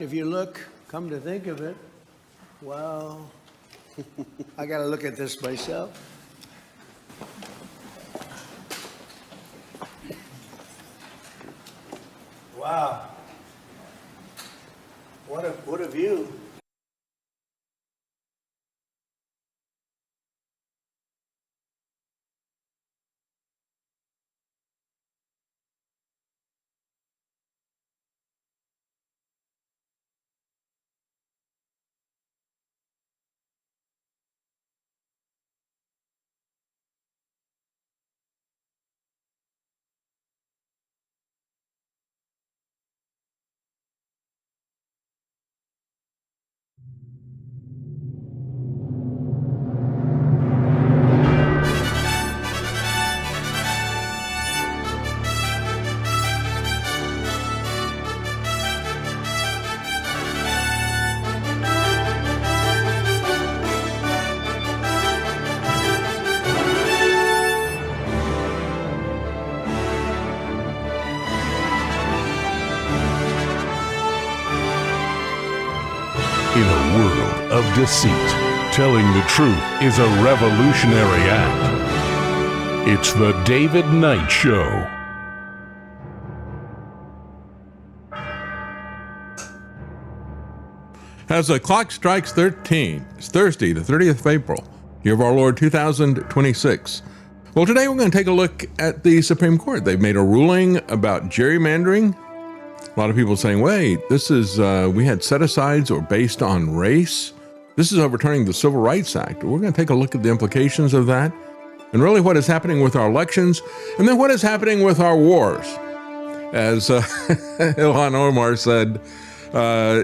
If you look, come to think of it, well, I got to look at this myself. Wow. What a view. In a world of deceit, telling the truth is a revolutionary act. It's the David Knight Show. As the clock strikes 13, it's Thursday, the 30th of April, year of our Lord 2026. Well, today we're going to take a look at the Supreme Court. They've made a ruling about gerrymandering. A lot of people saying, wait, this is, we had set-asides or based on race. This is overturning the Civil Rights Act. We're going to take a look at the implications of that and really what is happening with our elections and then what is happening with our wars. As Ilhan Omar said,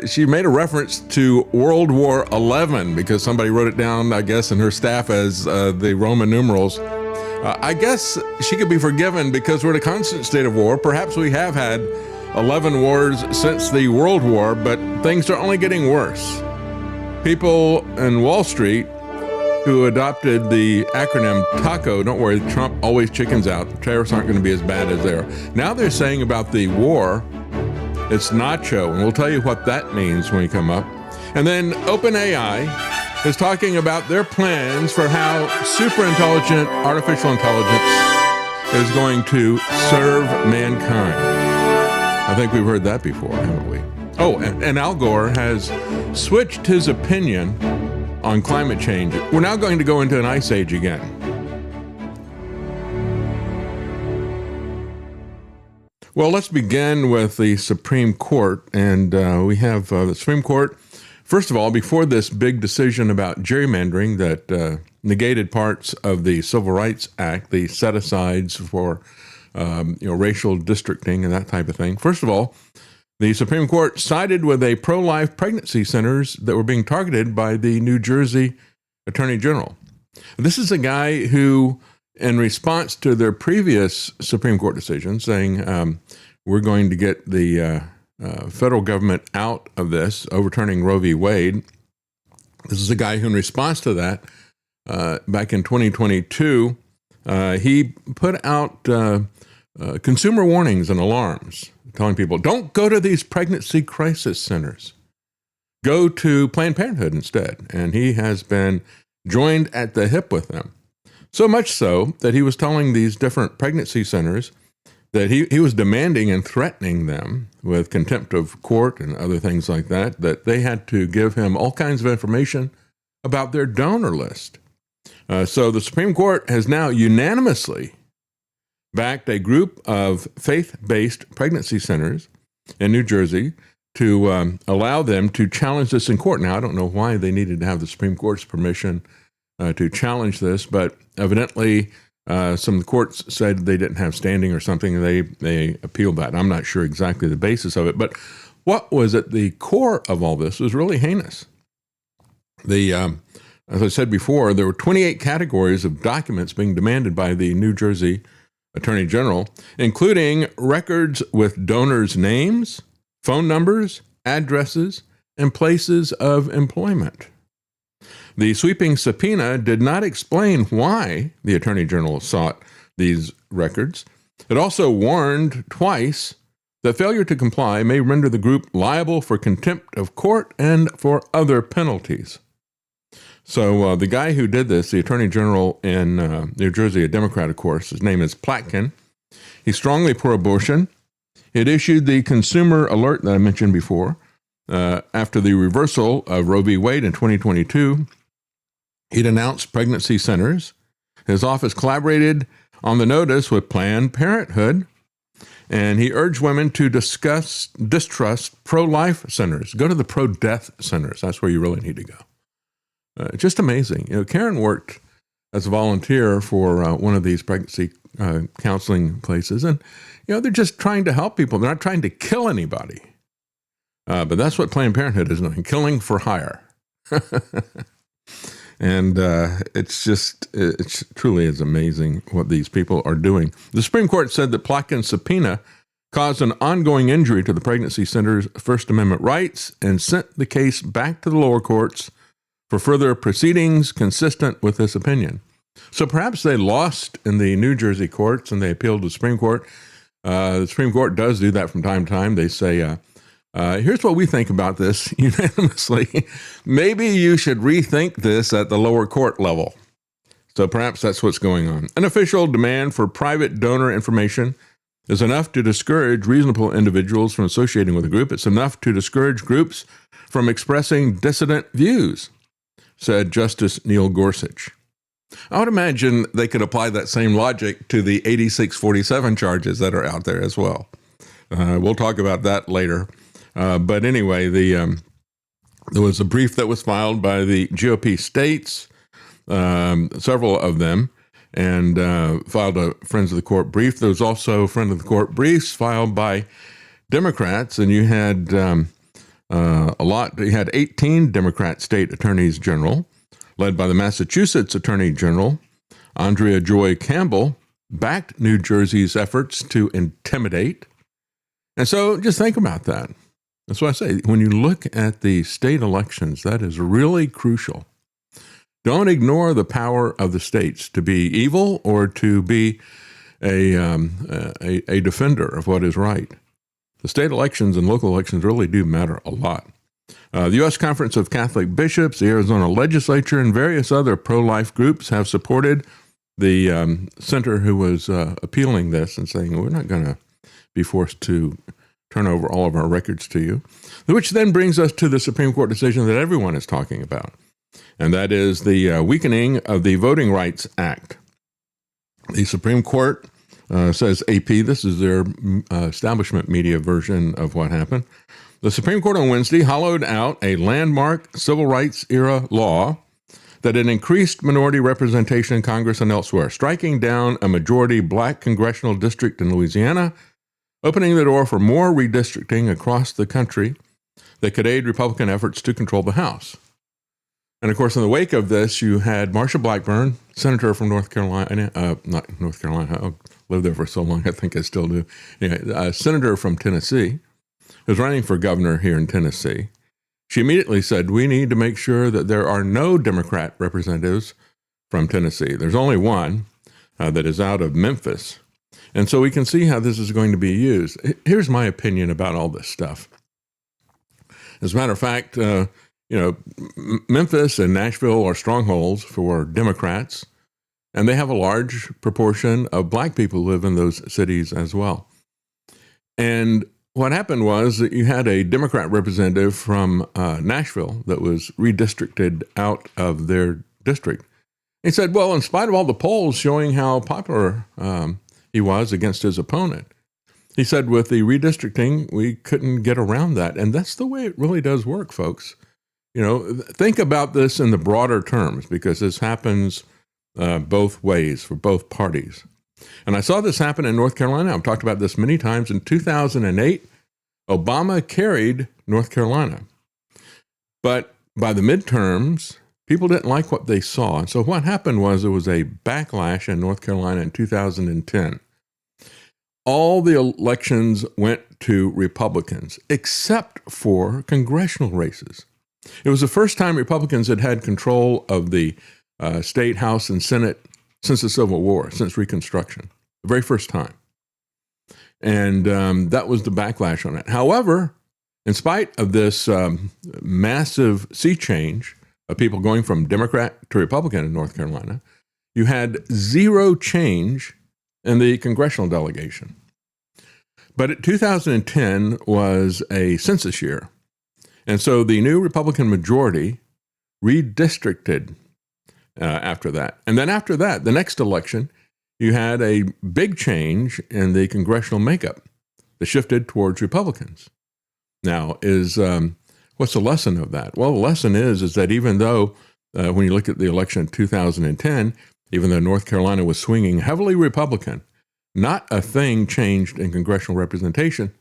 she made a reference to World War XI because somebody wrote it down, I guess, in her staff as the Roman numerals. I guess she could be forgiven because we're in a constant state of war. Perhaps we have had 11 wars since the World War, but things are only getting worse. People in Wall Street who adopted the acronym TACO, don't worry, Trump always chickens out. Tariffs aren't going to be as bad as they are. Now they're saying about the war, it's nacho, and we'll tell you what that means when we come up. And then OpenAI is talking about their plans for how super intelligent artificial intelligence is going to serve mankind. I think we've heard that before, haven't we? Oh, and Al Gore has switched his opinion on climate change. We're now going to go into an ice age again. Well, let's begin with the Supreme Court. And we have the Supreme Court, first of all, before this big decision about gerrymandering that negated parts of the Civil Rights Act, the set-asides for racial districting and that type of thing. First of all, the Supreme Court sided with a pro-life pregnancy centers that were being targeted by the New Jersey Attorney General. This is a guy who, in response to their previous Supreme Court decision saying, we're going to get the federal government out of this, overturning Roe v. Wade. This is a guy who, in response to that, back in 2022, he put out consumer warnings and alarms, telling people, don't go to these pregnancy crisis centers. Go to Planned Parenthood instead. And he has been joined at the hip with them. So much so that he was telling these different pregnancy centers that he was demanding and threatening them with contempt of court and other things like that, that they had to give him all kinds of information about their donor list. So the Supreme Court has now unanimously backed a group of faith-based pregnancy centers in New Jersey to allow them to challenge this in court. Now, I don't know why they needed to have the Supreme Court's permission to challenge this, but evidently some of the courts said they didn't have standing or something. They appealed that. I'm not sure exactly the basis of it, but what was at the core of all this was really heinous. As I said before, there were 28 categories of documents being demanded by the New Jersey Attorney General, including records with donors' names, phone numbers, addresses, and places of employment. The sweeping subpoena did not explain why the Attorney General sought these records. It also warned twice that failure to comply may render the group liable for contempt of court and for other penalties. So the guy who did this, the Attorney General in New Jersey, a Democrat, of course, his name is Platkin. He's strongly pro-abortion. It issued the consumer alert that I mentioned before. After the reversal of Roe v. Wade in 2022, he denounced pregnancy centers. His office collaborated on the notice with Planned Parenthood, and he urged women to distrust pro-life centers. Go to the pro-death centers. That's where you really need to go. Just amazing. Karen worked as a volunteer for one of these pregnancy counseling places, and they're just trying to help people. They're not trying to kill anybody. But that's what Planned Parenthood is doing, killing for hire. And it truly is amazing what these people are doing. The Supreme Court said that Plotkin's subpoena caused an ongoing injury to the pregnancy center's First Amendment rights and sent the case back to the lower courts for further proceedings consistent with this opinion. So perhaps they lost in the New Jersey courts and they appealed to the Supreme Court. The Supreme Court does do that from time to time. They say, here's what we think about this unanimously. Maybe you should rethink this at the lower court level. So perhaps that's what's going on. An official demand for private donor information is enough to discourage reasonable individuals from associating with a group. It's enough to discourage groups from expressing dissident views, said Justice Neil Gorsuch. I would imagine they could apply that same logic to the 8647 charges that are out there as well. We'll talk about that later. But anyway, there was a brief that was filed by the GOP states, several of them, and filed a Friends of the Court brief. There was also Friend of the Court briefs filed by Democrats, and you had You had 18 Democrat state attorneys general, led by the Massachusetts Attorney General, Andrea Joy Campbell, backed New Jersey's efforts to intimidate. And so just think about that. That's what I say. When you look at the state elections, that is really crucial. Don't ignore the power of the states to be evil or to be a defender of what is right. The state elections and local elections really do matter a lot. The U.S. Conference of Catholic Bishops, the Arizona Legislature, and various other pro-life groups have supported the center who was appealing this and saying, we're not going to be forced to turn over all of our records to you, which then brings us to the Supreme Court decision that everyone is talking about, and that is the weakening of the Voting Rights Act. The Supreme Court says AP, this is their establishment media version of what happened. The Supreme Court on Wednesday hollowed out a landmark civil rights era law that had increased minority representation in Congress and elsewhere, striking down a majority black congressional district in Louisiana, opening the door for more redistricting across the country that could aid Republican efforts to control the House. And of course, in the wake of this, you had Marsha Blackburn, senator from North Carolina, not North Carolina, I lived there for so long, I think I still do, a senator from Tennessee, who's running for governor here in Tennessee. She immediately said, we need to make sure that there are no Democrat representatives from Tennessee. There's only one that is out of Memphis. And so we can see how this is going to be used. Here's my opinion about all this stuff. As a matter of fact, Memphis and Nashville are strongholds for Democrats, and they have a large proportion of black people who live in those cities as well. And what happened was that you had a Democrat representative from Nashville that was redistricted out of their district. He said, well, in spite of all the polls showing how popular he was against his opponent, he said, with the redistricting, we couldn't get around that. And that's the way it really does work, folks. Think about this in the broader terms, because this happens both ways for both parties. And I saw this happen in North Carolina. I've talked about this many times. In 2008, Obama carried North Carolina. But by the midterms, people didn't like what they saw. And so what happened was there was a backlash in North Carolina in 2010. All the elections went to Republicans, except for congressional races. It was the first time Republicans had had control of the state, House, and Senate since the Civil War, since Reconstruction, the very first time. And that was the backlash on it. However, in spite of this massive sea change of people going from Democrat to Republican in North Carolina, you had zero change in the congressional delegation. But 2010 was a census year. And so the new Republican majority redistricted after that. And then after that, the next election, you had a big change in the congressional makeup that shifted towards Republicans. Now, what's the lesson of that? Well, the lesson is that even though, when you look at the election in 2010, even though North Carolina was swinging heavily Republican, not a thing changed in congressional representation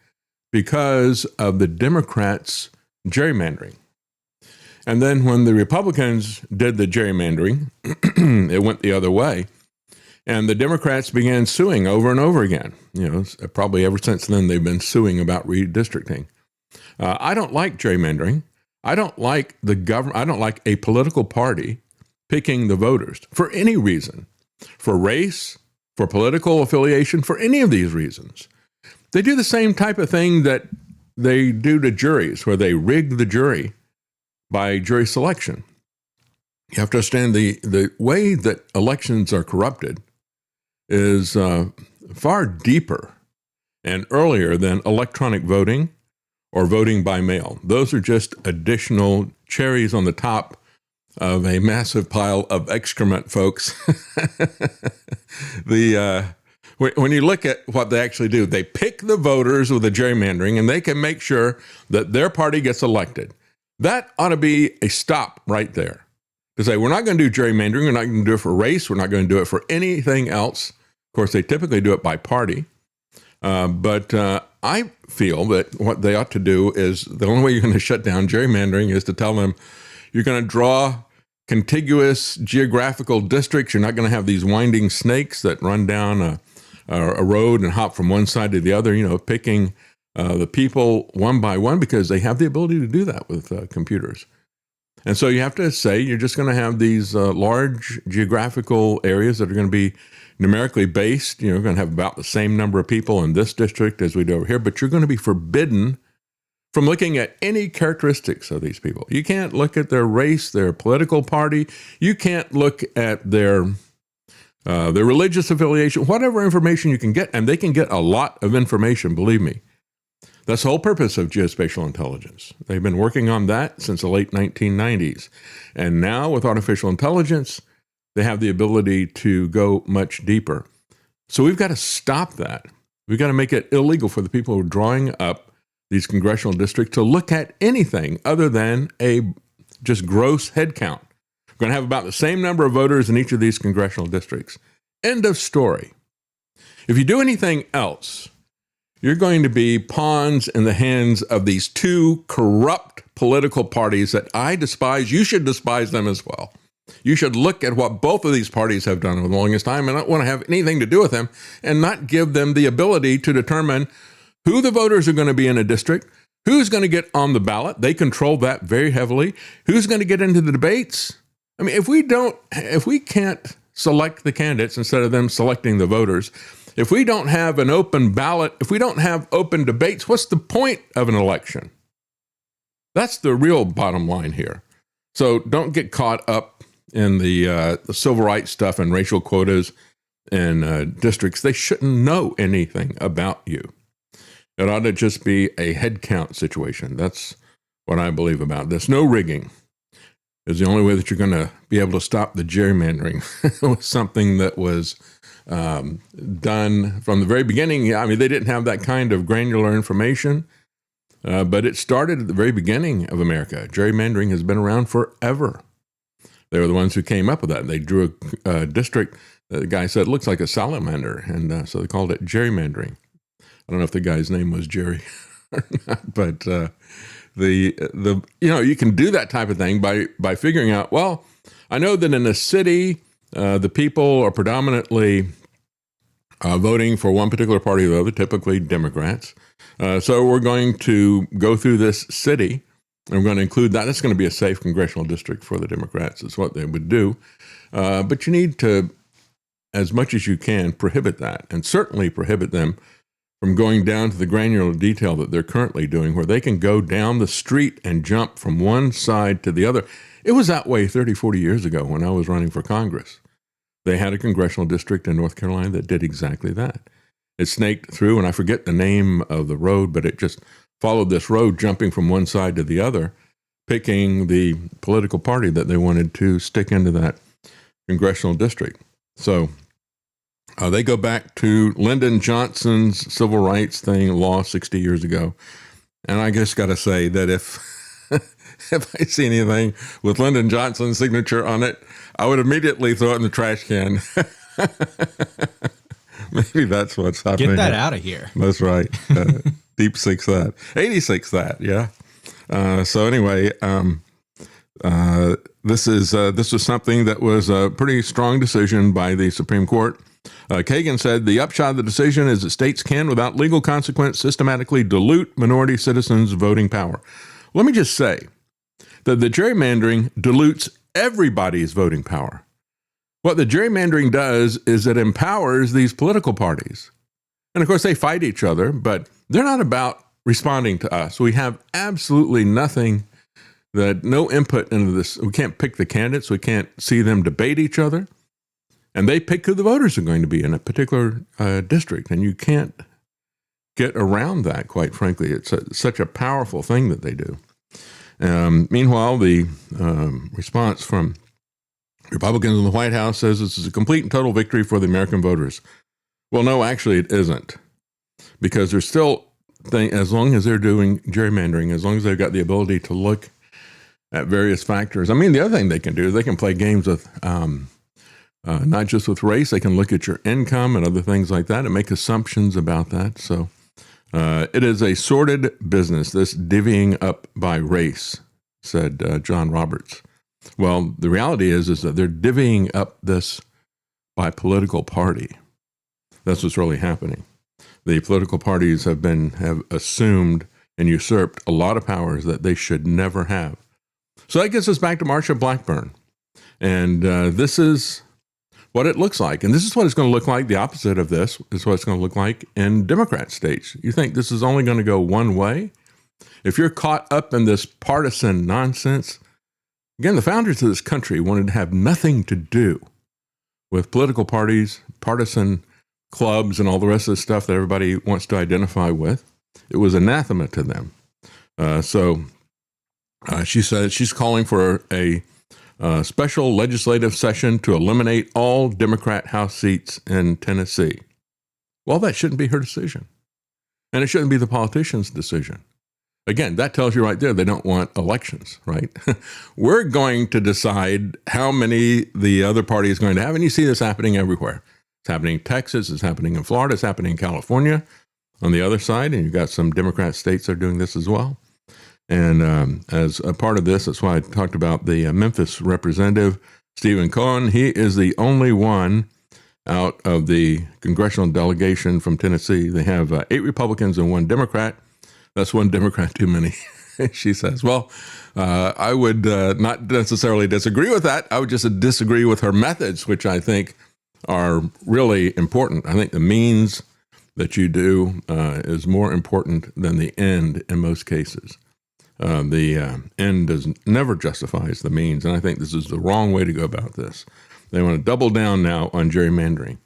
because of the Democrats' gerrymandering. And then when the Republicans did the gerrymandering, it went the other way. And the Democrats began suing over and over again. Probably ever since then, they've been suing about redistricting. I don't like gerrymandering. I don't like the government. I don't like a political party picking the voters for any reason, for race, for political affiliation, for any of these reasons. They do the same type of thing that they do to juries, where they rig the jury by jury selection. You have to understand the way that elections are corrupted is far deeper and earlier than electronic voting or voting by mail. Those are just additional cherries on the top of a massive pile of excrement, folks. When you look at what they actually do, they pick the voters with the gerrymandering, and they can make sure that their party gets elected. That ought to be a stop right there. To say, we're not going to do gerrymandering, we're not going to do it for race, we're not going to do it for anything else. Of course, they typically do it by party. But I feel that what they ought to do is, the only way you're going to shut down gerrymandering is to tell them you're going to draw contiguous geographical districts. You're not going to have these winding snakes that run down a road and hop from one side to the other, picking the people one by one, because they have the ability to do that with computers. And so you have to say you're just going to have these large geographical areas that are going to be numerically based. You're going to have about the same number of people in this district as we do over here, but you're going to be forbidden from looking at any characteristics of these people. You can't look at their race, their political party. You can't look at their religious affiliation, whatever information you can get, and they can get a lot of information, believe me. That's the whole purpose of geospatial intelligence. They've been working on that since the late 1990s. And now with artificial intelligence, they have the ability to go much deeper. So we've got to stop that. We've got to make it illegal for the people who are drawing up these congressional districts to look at anything other than a just gross head count. We're going to have about the same number of voters in each of these congressional districts. End of story. If you do anything else, you're going to be pawns in the hands of these two corrupt political parties that I despise. You should despise them as well. You should look at what both of these parties have done for the longest time and not want to have anything to do with them, and not give them the ability to determine who the voters are going to be in a district, who's going to get on the ballot. They control that very heavily. Who's going to get into the debates? I mean, if we can't select the candidates instead of them selecting the voters, if we don't have an open ballot, if we don't have open debates, what's the point of an election? That's the real bottom line here. So don't get caught up in the civil rights stuff and racial quotas and districts. They shouldn't know anything about you. It ought to just be a head count situation. That's what I believe about this. No rigging is the only way that you're going to be able to stop the gerrymandering. It was something that was done from the very beginning. I mean, they didn't have that kind of granular information, but it started at the very beginning of America. Gerrymandering has been around forever. They were the ones who came up with that. They drew a district that the guy said looks like a salamander, and so they called it gerrymandering. I don't know if the guy's name was Jerry or not, but you can do that type of thing by figuring out, well, I know that in a city, the people are predominantly voting for one particular party or the other, typically Democrats. So we're going to go through this city, and we're going to include that. That's going to be a safe congressional district for the Democrats. Is what they would do. But you need to, as much as you can, prohibit that, and certainly prohibit them from going down to the granular detail that they're currently doing, where they can go down the street and jump from one side to the other. It was that way 30, 40 years ago when I was running for Congress. They had a congressional district in North Carolina that did exactly that. It snaked through, and I forget the name of the road, but it just followed this road, jumping from one side to the other, picking the political party that they wanted to stick into that congressional district. So they go back to Lyndon Johnson's civil rights law 60 years ago. And I just got to say that if I see anything with Lyndon Johnson's signature on it, I would immediately throw it in the trash can. Maybe that's what's happening. Get that out of here. That's right. Deep six that. 86 that, yeah. So anyway, this was something that was a pretty strong decision by the Supreme Court. Kagan said the upshot of the decision is that states can, without legal consequence, systematically dilute minority citizens' voting power. Let me just say that the gerrymandering dilutes everybody's voting power. What the gerrymandering does is it empowers these political parties. And of course, they fight each other, but they're not about responding to us. We have absolutely nothing, no input into this. We can't pick the candidates. We can't see them debate each other. And they pick who the voters are going to be in a particular district. And you can't get around that, quite frankly. It's such a powerful thing that they do. Meanwhile, the response from Republicans in the White House says this is a complete and total victory for the American voters. Well, no, actually it isn't. Because there's still, as long as they're doing gerrymandering, as long as they've got the ability to look at various factors. I mean, the other thing they can do is they can play games with, not just with race, they can look at your income and other things like that and make assumptions about that. So it is a sordid business, this divvying up by race, said John Roberts. Well, the reality is that they're divvying up this by political party. That's what's really happening. The political parties have assumed and usurped a lot of powers that they should never have. So that gets us back to Marsha Blackburn. And this is what it looks like. And this is what it's going to look like. The opposite of this is what it's going to look like in Democrat states. You think this is only going to go one way? If you're caught up in this partisan nonsense, again, the founders of this country wanted to have nothing to do with political parties, partisan clubs, and all the rest of the stuff that everybody wants to identify with. It was anathema to them. She said she's calling for a special legislative session to eliminate all Democrat House seats in Tennessee. Well, that shouldn't be her decision. And it shouldn't be the politicians' decision. Again, that tells you right there they don't want elections, right? We're going to decide how many the other party is going to have. And you see this happening everywhere. It's happening in Texas. It's happening in Florida. It's happening in California on the other side. And you've got some Democrat states that are doing this as well. And as a part of this, that's why I talked about the Memphis representative, Stephen Cohen. He is the only one out of the congressional delegation from Tennessee. They have 8 Republicans and 1 Democrat. That's 1 Democrat too many, she says. Well, I would not necessarily disagree with that. I would just disagree with her methods, which I think are really important. I think the means that you do is more important than the end in most cases. The end never justifies the means, and I think this is the wrong way to go about this. They want to double down now on gerrymandering.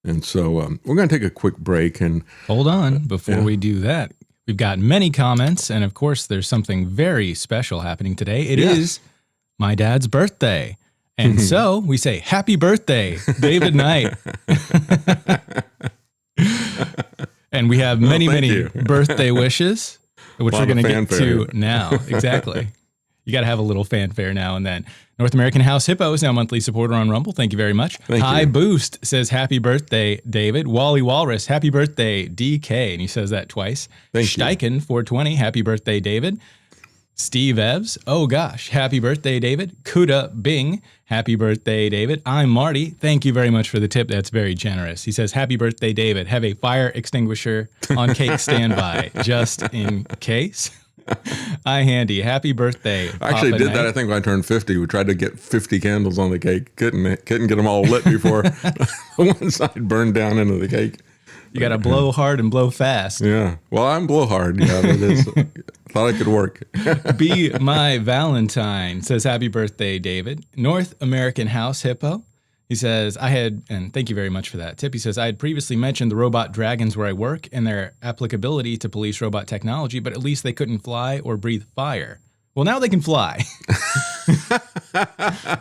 And so we're going to take a quick break. And hold on before we do that. We've got many comments, and of course, there's something very special happening today. It is my dad's birthday. And so we say, happy birthday, David Knight. And we have many birthday wishes, which we're going to get to now. Exactly. You got to have a little fanfare now and then. North American House Hippo is now a monthly supporter on Rumble. Thank you very much. High Boost says, happy birthday, David. Wally Walrus, happy birthday, DK. And he says that twice. Steichen, 420, happy birthday, David. Steve Evs, oh gosh, happy birthday, David. Kuda Bing, happy birthday, David. I'm Marty. Thank you very much for the tip. That's very generous. He says, happy birthday, David. Have a fire extinguisher on cake standby, just in case. Handy, happy birthday. I actually did that, I think, when I turned 50. We tried to get 50 candles on the cake. Couldn't get them all lit before one side burned down into the cake. You got to blow hard and blow fast. Yeah. Well, I'm blowhard. Yeah, that is. Thought it could work. Be My Valentine says, happy birthday, David. North American House Hippo. He says, and thank you very much for that tip. He says, I had previously mentioned the robot dragons where I work and their applicability to police robot technology, but at least they couldn't fly or breathe fire. Well, now they can fly.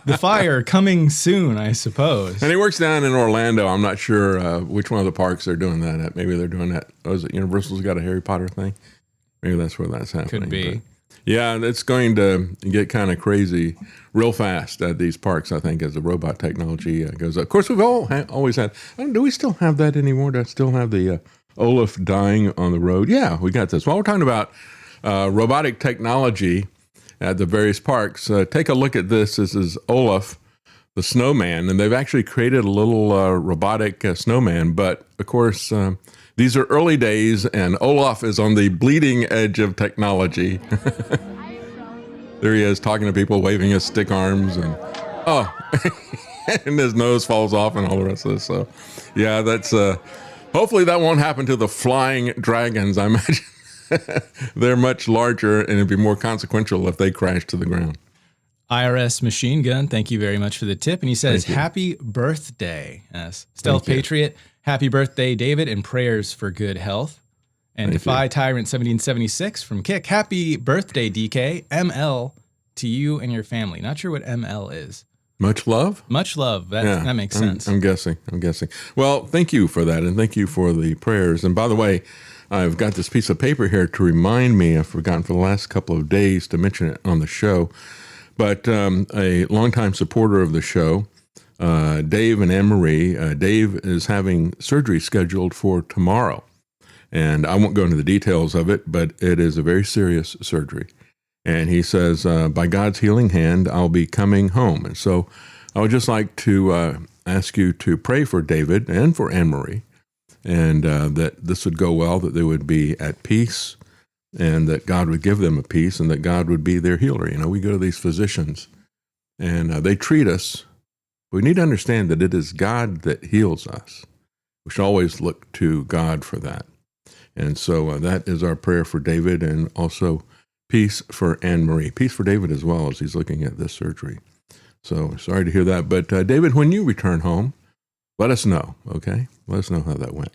The fire coming soon, I suppose. And he works down in Orlando. I'm not sure which one of the parks they're doing that at. Maybe they're doing that. Oh, is it Universal's got a Harry Potter thing? Maybe that's where that's happening. Could be. But yeah, it's going to get kind of crazy real fast at these parks, I think, as the robot technology goes up. Of course, we've always had, do we still have that anymore? Do I still have the Olaf dying on the road? Yeah, we got this. While we're talking about robotic technology at the various parks, take a look at this. This is Olaf, the snowman, and they've actually created a little robotic snowman. But, of course, these are early days, and Olaf is on the bleeding edge of technology. There he is, talking to people, waving his stick arms, and and his nose falls off and all the rest of this. So, yeah, that's hopefully that won't happen to the flying dragons. I imagine they're much larger, and it'd be more consequential if they crash to the ground. IRS Machine Gun, thank you very much for the tip. And he says, happy birthday. Stealth Patriot, happy birthday, David, and prayers for good health. And Defy Tyrant 1776 from Kick, happy birthday, DK. ML to you and your family. Not sure what ML is. Much love? Much love. That makes sense. I'm guessing. Well, thank you for that, and thank you for the prayers. And by the way, I've got this piece of paper here to remind me, I've forgotten for the last couple of days to mention it on the show, but a longtime supporter of the show, Dave and Anne-Marie, Dave is having surgery scheduled for tomorrow. And I won't go into the details of it, but it is a very serious surgery. And he says, by God's healing hand, I'll be coming home. And so I would just like to ask you to pray for David and for Anne-Marie, and that this would go well, that they would be at peace, and that God would give them a peace, and that God would be their healer. You know, we go to these physicians, and they treat us. We need to understand that it is God that heals us. We should always look to God for that. And so that is our prayer for David, and also peace for Anne-Marie. Peace for David as well, as he's looking at this surgery. So sorry to hear that. But David, when you return home, let us know, okay? Let us know how that went.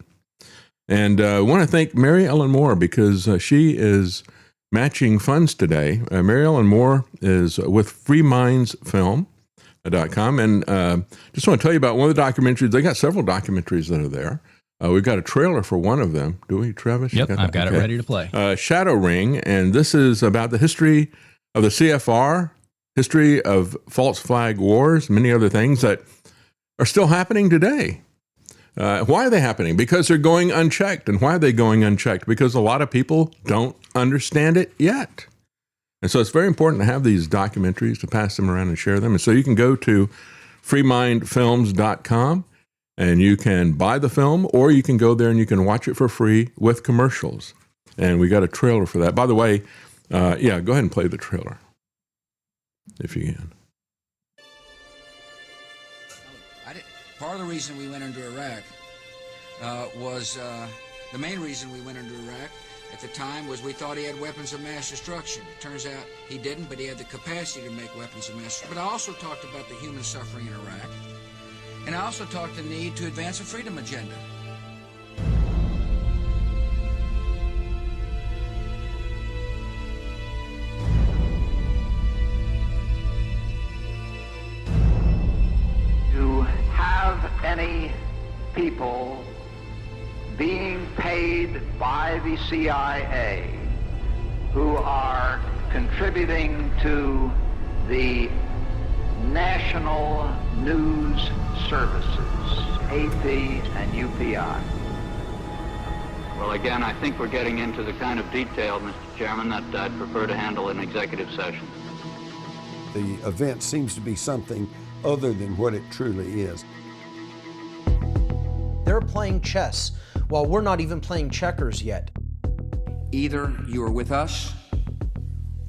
And I want to thank Mary Ellen Moore, because she is matching funds today. Mary Ellen Moore is with freemindsfilm.com. And just want to tell you about one of the documentaries. They got several documentaries that are there. We've got a trailer for one of them. Do we, Travis? Yep, I've got it ready to play. Shadow Ring, and this is about the history of the CFR, history of false flag wars, many other things that are still happening today. Why are they happening? Because they're going unchecked. And why are they going unchecked? Because a lot of people don't understand it yet. And so it's very important to have these documentaries, to pass them around and share them. And so you can go to freemindfilms.com, and you can buy the film, or you can go there and you can watch it for free with commercials. And we got a trailer for that. By the way, go ahead and play the trailer, if you can. Part of the reason we went into Iraq was the main reason we went into Iraq at the time was we thought he had weapons of mass destruction. It turns out he didn't, but he had the capacity to make weapons of mass destruction. But I also talked about the human suffering in Iraq. And I also talked the need to advance a freedom agenda. To have any people being paid by the CIA who are contributing to the National News Services, AP and UPI. Well, again, I think we're getting into the kind of detail, Mr. Chairman, that I'd prefer to handle in executive session. The event seems to be something other than what it truly is. They're playing chess while we're not even playing checkers yet. Either you are with us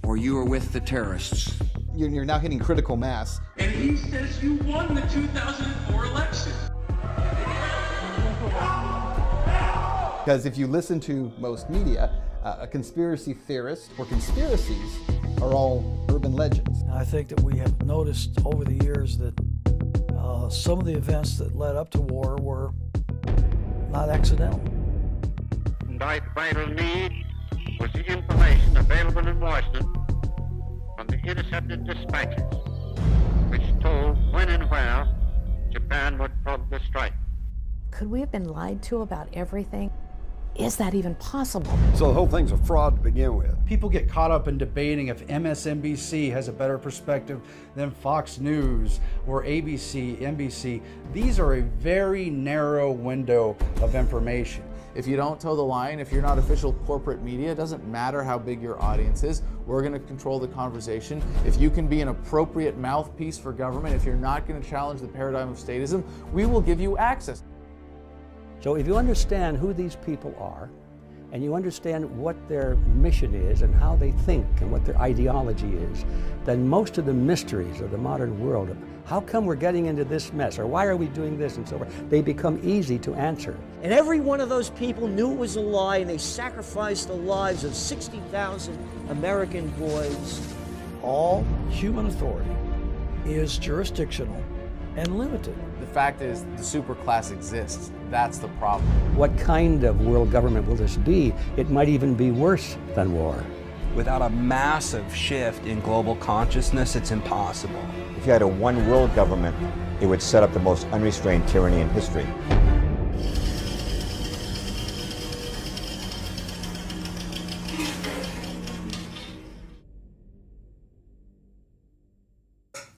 or you are with the terrorists. You're now hitting critical mass. And he says you won the 2004 election. Because if you listen to most media, a conspiracy theorist or conspiracies are all urban legends. I think that we have noticed over the years that some of the events that led up to war were not accidental. Vital need was the information available in Washington from the intercepted dispatches, which told when and where Japan would probably strike. Could we have been lied to about everything? Is that even possible? So the whole thing's a fraud to begin with. People get caught up in debating if MSNBC has a better perspective than Fox News or ABC, NBC. These are a very narrow window of information. If you don't toe the line, if you're not official corporate media, it doesn't matter how big your audience is. We're going to control the conversation. If you can be an appropriate mouthpiece for government, if you're not going to challenge the paradigm of statism, we will give you access. So if you understand who these people are, and you understand what their mission is and how they think and what their ideology is, then most of the mysteries of the modern world, how come we're getting into this mess, or why are we doing this and so forth, they become easy to answer. And every one of those people knew it was a lie, and they sacrificed the lives of 60,000 American boys. All human authority is jurisdictional and limited. The fact is, the superclass exists. That's the problem. What kind of world government will this be? It might even be worse than war. Without a massive shift in global consciousness, it's impossible. If you had a one world government, it would set up the most unrestrained tyranny in history.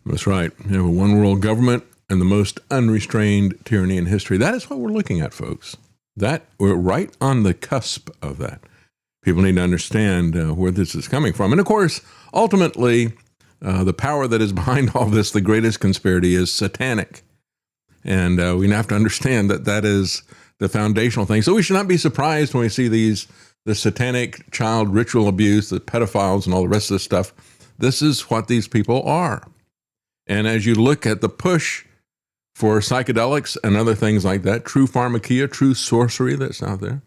That's right. You have a one world government and the most unrestrained tyranny in history. That is what we're looking at, folks. We're right on the cusp of that. People need to understand where this is coming from. And of course, ultimately, the power that is behind all this, the greatest conspiracy, is satanic. And we have to understand that that is the foundational thing. So we should not be surprised when we see the satanic child ritual abuse, the pedophiles and all the rest of this stuff. This is what these people are. And as you look at the push for psychedelics and other things like that, true pharmakeia, true sorcery that's out there,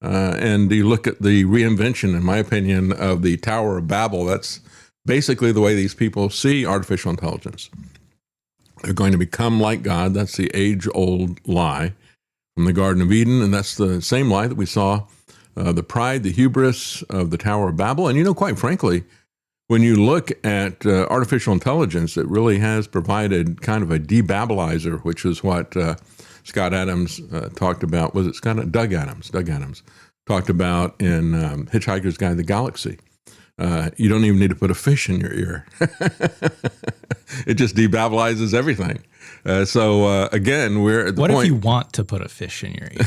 and you look at the reinvention, in my opinion, of the Tower of Babel, that's basically the way these people see artificial intelligence. They're going to become like God. That's the age-old lie from the Garden of Eden, and that's the same lie that we saw, the pride, the hubris of the Tower of Babel. And, quite frankly, when you look at artificial intelligence, it really has provided kind of a debabbilizer, which is what Scott Adams talked about. Was it Doug Adams? Doug Adams talked about in Hitchhiker's Guide to the Galaxy. You don't even need to put a fish in your ear. It just debabbilizes everything. Again, we're at the point. What if you want to put a fish in your ear?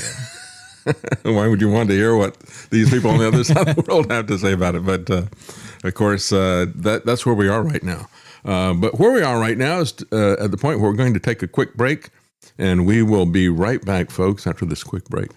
Why would you want to hear what these people on the other side of the world have to say about it? But of course, that's where we are right now. But where we are right now is at the point where we're going to take a quick break, and we will be right back, folks, after this quick break.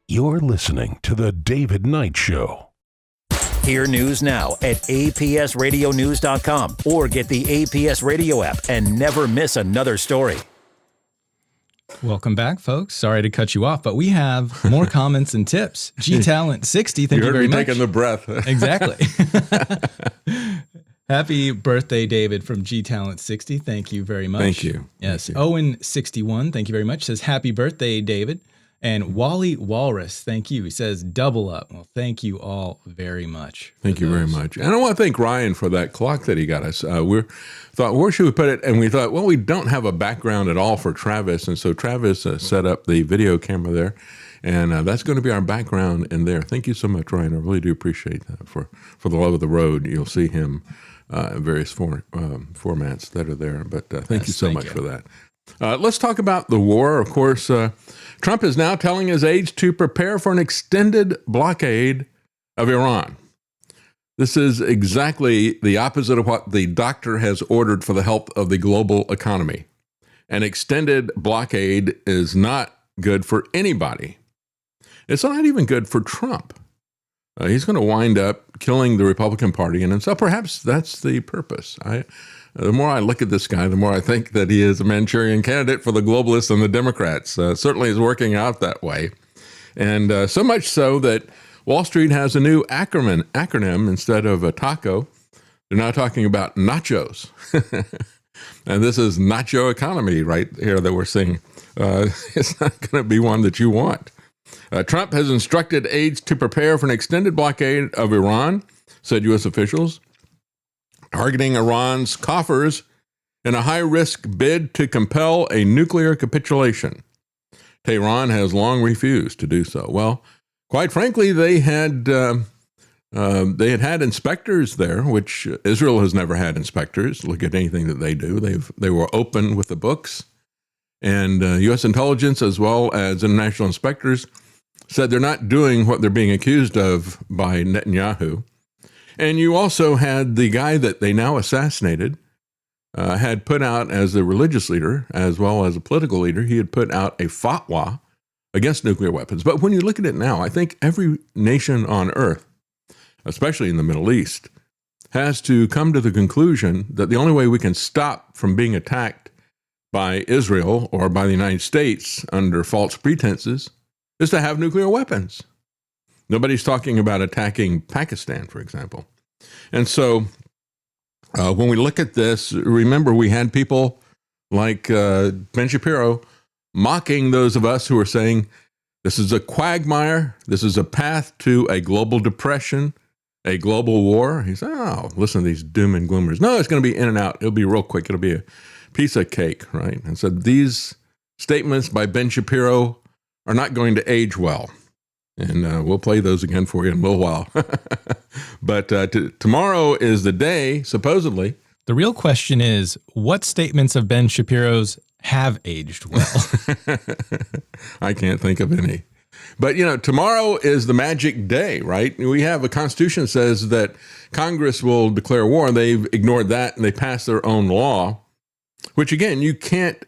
You're listening to The David Knight Show. Hear news now at apsradionews.com or get the APS Radio app and never miss another story. Welcome back, folks. Sorry to cut you off, but we have more comments and tips. G-Talent60, thank you very much. You're taking the breath. Exactly. Happy birthday, David, from G-Talent60. Thank you very much. Thank you. Yes. Thank you. Owen61, thank you very much, says, happy birthday, David. And Wally Walrus, thank you. He says, double up. Well, thank you all very much. Thank you very much. And I want to thank Ryan for that clock that he got us. We thought, where should we put it? And we thought, well, we don't have a background at all for Travis. And so Travis set up the video camera there. And that's going to be our background in there. Thank you so much, Ryan. I really do appreciate that. For the love of the road, you'll see him in various formats that are there. But thank you so much for that. Let's talk about the war. Of course, Trump is now telling his aides to prepare for an extended blockade of Iran. This is exactly the opposite of what the doctor has ordered for the health of the global economy. An extended blockade is not good for anybody. It's not even good for Trump. He's going to wind up killing the Republican Party, and so perhaps that's the purpose. The more I look at this guy, the more I think that he is a Manchurian candidate for the globalists and the Democrats. Certainly is working out that way. And so much so that Wall Street has a new acronym instead of a taco. They're now talking about nachos. And this is nacho economy right here that we're seeing. It's not going to be one that you want. Trump has instructed aides to prepare for an extended blockade of Iran, said U.S. officials, targeting Iran's coffers in a high-risk bid to compel a nuclear capitulation. Tehran has long refused to do so. Well, quite frankly, they had inspectors there, which Israel has never had inspectors. Look at anything that they do. They were open with the books. And U.S. intelligence, as well as international inspectors, said they're not doing what they're being accused of by Netanyahu. And you also had the guy that they now assassinated, had put out as a religious leader, as well as a political leader, he had put out a fatwa against nuclear weapons. But when you look at it now, I think every nation on earth, especially in the Middle East, has to come to the conclusion that the only way we can stop from being attacked by Israel or by the United States under false pretenses is to have nuclear weapons. Nobody's talking about attacking Pakistan, for example. And so when we look at this, remember we had people like Ben Shapiro mocking those of us who are saying, this is a quagmire, this is a path to a global depression, a global war. He said, oh, listen to these doom and gloomers. No, it's going to be in and out. It'll be real quick. It'll be a piece of cake, right? And so these statements by Ben Shapiro are not going to age well. And we'll play those again for you in a little while. But tomorrow is the day, supposedly. The real question is, what statements of Ben Shapiro's have aged well? I can't think of any. But, tomorrow is the magic day, right? We have a constitution that says that Congress will declare war. They've ignored that, and they passed their own law, which, again, you can't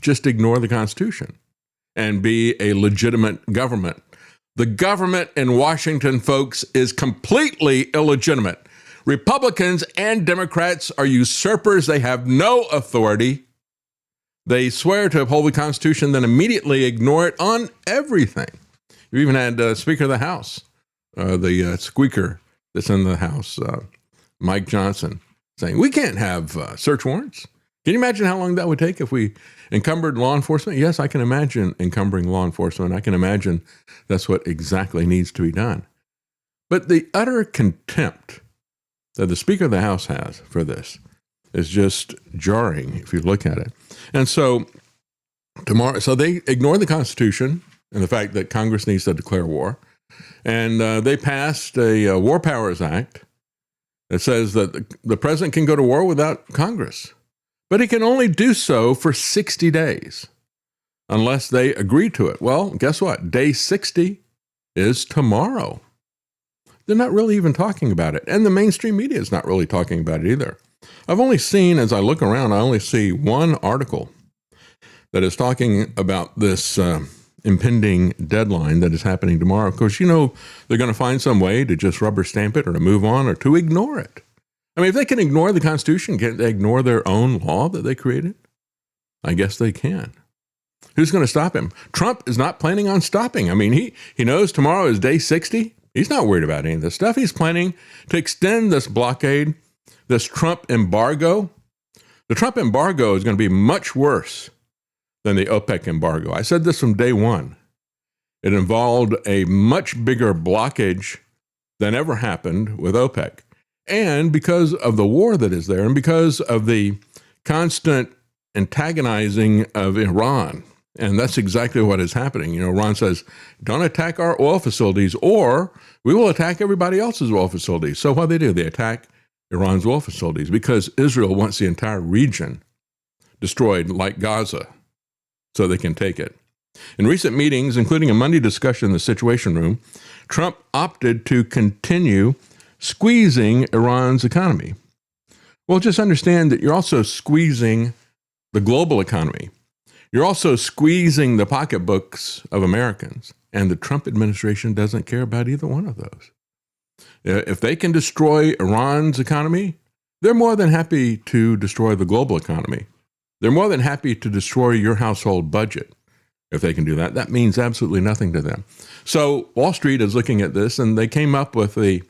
just ignore the Constitution and be a legitimate government. The government in Washington, folks, is completely illegitimate. Republicans and Democrats are usurpers. They have no authority. They swear to uphold the Constitution, then immediately ignore it on everything. You even had Speaker of the House, the squeaker that's in the House, Mike Johnson, saying, we can't have search warrants. Can you imagine how long that would take if we encumbered law enforcement? Yes, I can imagine encumbering law enforcement. I can imagine that's what exactly needs to be done. But the utter contempt that the Speaker of the House has for this is just jarring if you look at it. And so tomorrow, so they ignore the Constitution and the fact that Congress needs to declare war. And they passed a War Powers Act that says that the president can go to war without Congress. But he can only do so for 60 days unless they agree to it. Well, guess what? Day 60 is tomorrow. They're not really even talking about it. And the mainstream media is not really talking about it either. I've only seen, as I look around, I only see one article that is talking about this impending deadline that is happening tomorrow. Of course, they're going to find some way to just rubber stamp it or to move on or to ignore it. I mean, if they can ignore the Constitution, can't they ignore their own law that they created? I guess they can. Who's going to stop him? Trump is not planning on stopping. I mean, he knows tomorrow is day 60. He's not worried about any of this stuff. He's planning to extend this blockade, this Trump embargo. The Trump embargo is going to be much worse than the OPEC embargo. I said this from day one. It involved a much bigger blockage than ever happened with OPEC. And because of the war that is there, and because of the constant antagonizing of Iran, And that's exactly what is happening. Iran says, don't attack our oil facilities or we will attack everybody else's oil facilities. So what do? They attack Iran's oil facilities because Israel wants the entire region destroyed like Gaza so they can take it. In recent meetings, including a Monday discussion in the Situation Room, Trump opted to continue squeezing Iran's economy. Well, just understand that you're also squeezing the global economy. You're also squeezing the pocketbooks of Americans, and the Trump administration doesn't care about either one of those. If they can destroy Iran's economy, they're more than happy to destroy the global economy. They're more than happy to destroy your household budget. If they can do that, that means absolutely nothing to them. So Wall Street is looking at this, and they came up with the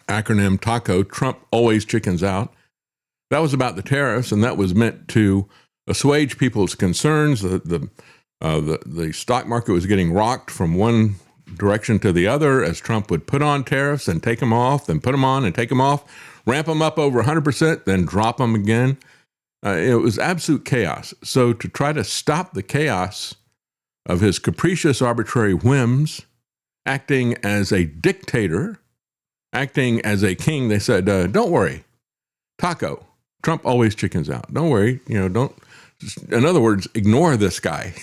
acronym TACO, Trump always chickens out. That was about the tariffs, and that was meant to assuage people's concerns. The stock market was getting rocked from one direction to the other as Trump would put on tariffs and take them off, then put them on and take them off, ramp them up over 100%, then drop them again. It was absolute chaos. So to try to stop the chaos of his capricious, arbitrary whims, acting as a dictator, acting as a king, they said, don't worry, TACO, Trump always chickens out. Don't worry, don't. In other words, ignore this guy.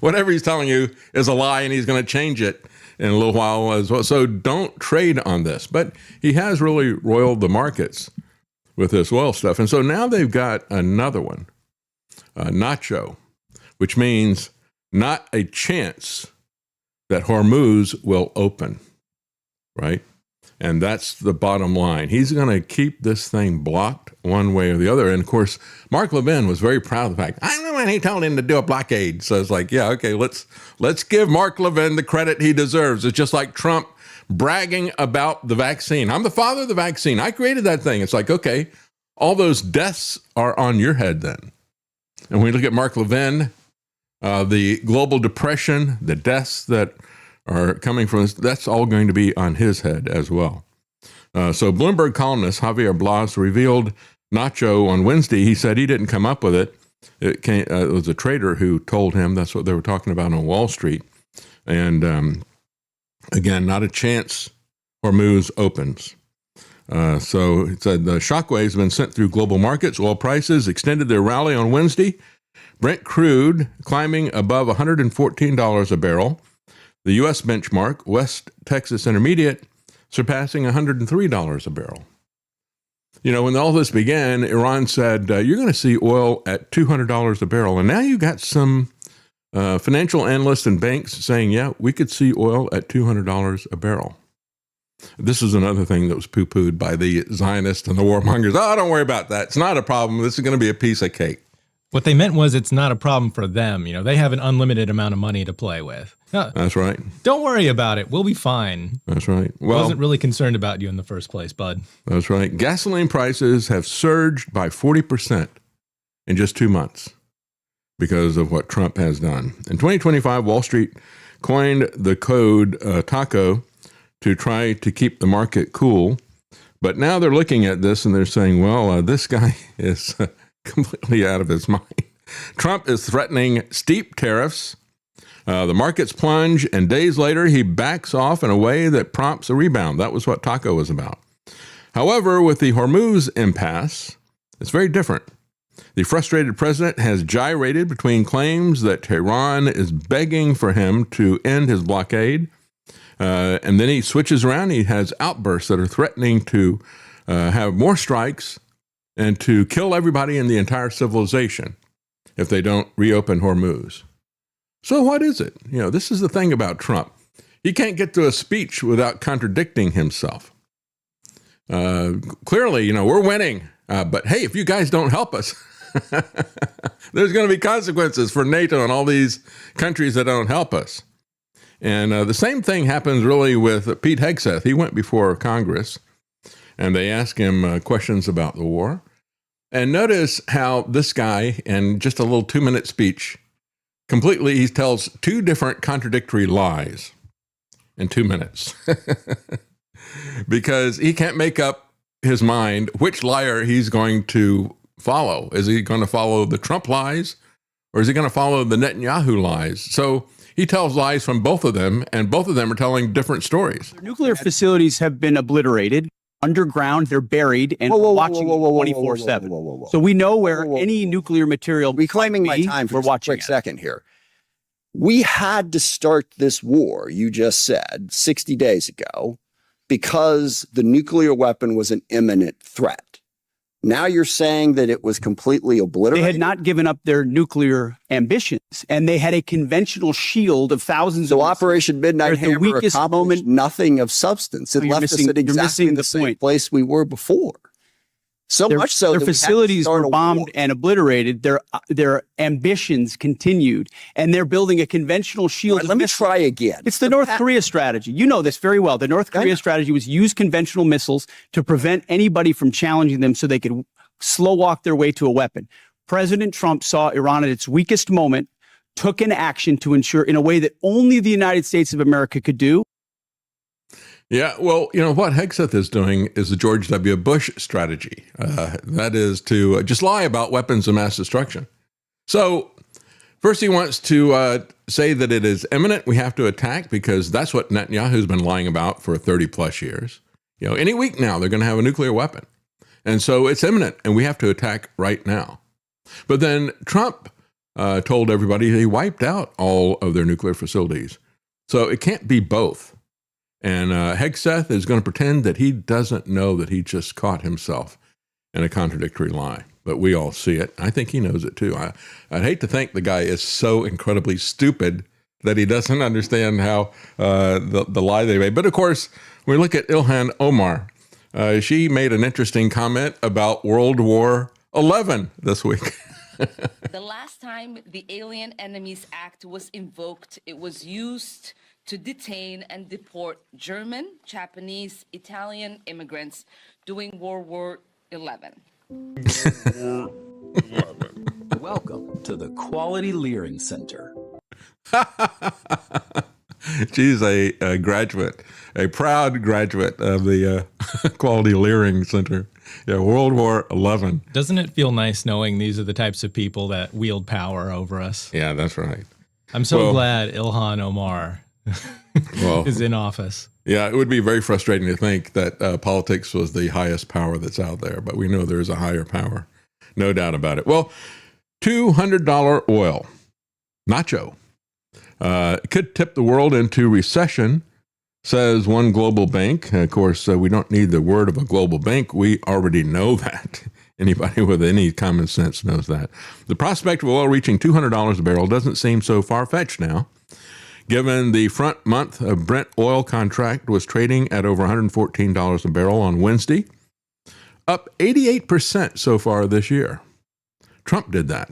Whatever he's telling you is a lie, and he's going to change it in a little while as well. So don't trade on this. But he has really roiled the markets with this oil stuff. And so now they've got another one, nacho, which means not a chance that Hormuz will open, right? And that's the bottom line. He's going to keep this thing blocked one way or the other. And of course, Mark Levin was very proud of the fact, I know when he told him to do a blockade. So it's like, yeah, okay, let's give Mark Levin the credit he deserves. It's just like Trump bragging about the vaccine. I'm the father of the vaccine. I created that thing. It's like, okay, all those deaths are on your head then. And when we look at Mark Levin, the global depression, the deaths that are coming from this, that's all going to be on his head as well. So Bloomberg columnist Javier Blas revealed Nacho on Wednesday. He said he didn't come up with it. It was a trader who told him. That's what they were talking about on Wall Street. And again, not a chance Hormuz opens. So it said the shockwaves have been sent through global markets. Oil prices extended their rally on Wednesday. Brent crude climbing above $114 a barrel. The U.S. benchmark, West Texas Intermediate, surpassing $103 a barrel. When all this began, Iran said, you're going to see oil at $200 a barrel. And now you got some financial analysts and banks saying, yeah, we could see oil at $200 a barrel. This is another thing that was poo-pooed by the Zionists and the warmongers. Oh, don't worry about that. It's not a problem. This is going to be a piece of cake. What they meant was it's not a problem for them. They have an unlimited amount of money to play with. That's right. Don't worry about it. We'll be fine. That's right. Well, I wasn't really concerned about you in the first place, bud. That's right. Gasoline prices have surged by 40% in just 2 months because of what Trump has done. In 2025, Wall Street coined the code TACO to try to keep the market cool. But now they're looking at this and they're saying, well, this guy is completely out of his mind. Trump is threatening steep tariffs. The markets plunge, and days later, he backs off in a way that prompts a rebound. That was what TACO was about. However, with the Hormuz impasse, it's very different. The frustrated president has gyrated between claims that Tehran is begging for him to end his blockade, and then he switches around. He has outbursts that are threatening to have more strikes and to kill everybody in the entire civilization if they don't reopen Hormuz. So what is it? This is the thing about Trump. He can't get to a speech without contradicting himself. Clearly, we're winning. But hey, if you guys don't help us, there's going to be consequences for NATO and all these countries that don't help us. And the same thing happens really with Pete Hegseth. He went before Congress, and they asked him questions about the war. And notice how this guy, in just a little 2-minute speech, completely, he tells 2 different contradictory lies in 2 minutes. Because he can't make up his mind which liar he's going to follow. Is he going to follow the Trump lies, or is he going to follow the Netanyahu lies? So he tells lies from both of them, and both of them are telling different stories. Nuclear facilities have been obliterated. Underground, they're buried, and we're watching 24/7. So we know where any nuclear material. Reclaiming my time for a quick second here. We had to start this war, you just said, 60 days ago, because the nuclear weapon was an imminent threat. Now you're saying that it was completely obliterated? They had not given up their nuclear ambitions, and they had a conventional shield of thousands so of... Operation Midnight Hammer accomplished nothing of substance. It left us at exactly the same place we were before. So much so their facilities were bombed and obliterated. Their ambitions continued, and they're building a conventional shield. Right, let me try again. It's the North Korea strategy. You know this very well. The North Korea strategy was use conventional missiles to prevent anybody from challenging them so they could slow walk their way to a weapon. President Trump saw Iran at its weakest moment, took an action to ensure in a way that only the United States of America could do. Yeah, well, you know, what Hegseth is doing is the George W. Bush strategy. That is to just lie about weapons of mass destruction. So first he wants to say that it is imminent. We have to attack because that's what Netanyahu's been lying about for 30 plus years. You know, any week now, they're going to have a nuclear weapon. And so it's imminent and we have to attack right now. But then Trump told everybody he wiped out all of their nuclear facilities. So it can't be both. And Hegseth is going to pretend that he doesn't know that he just caught himself in a contradictory lie. But we all see it. I think he knows it too. I'd hate to think the guy is so incredibly stupid that he doesn't understand how the lie they made. But of course, when we look at Ilhan Omar, she made an interesting comment about World War XI this week. The last time the Alien Enemies Act was invoked, it was used to detain and deport German, Japanese, Italian immigrants during World War XI. Welcome to the Quality Leering Center. She's a graduate, a proud graduate of the Quality Leering Center. Yeah, World War XI. Doesn't it feel nice knowing these are the types of people that wield power over us? Yeah, that's right. I'm so glad Ilhan Omar is in office. Yeah, it would be very frustrating to think that politics was the highest power that's out there, but we know there's a higher power. No doubt about it. Well, $200 oil, nacho, could tip the world into recession, says one global bank. Of course, we don't need the word of a global bank. We already know that. Anybody with any common sense knows that. The prospect of oil reaching $200 a barrel doesn't seem so far-fetched now, given the front month of Brent oil contract was trading at over $114 a barrel on Wednesday, up 88% so far this year. Trump did that.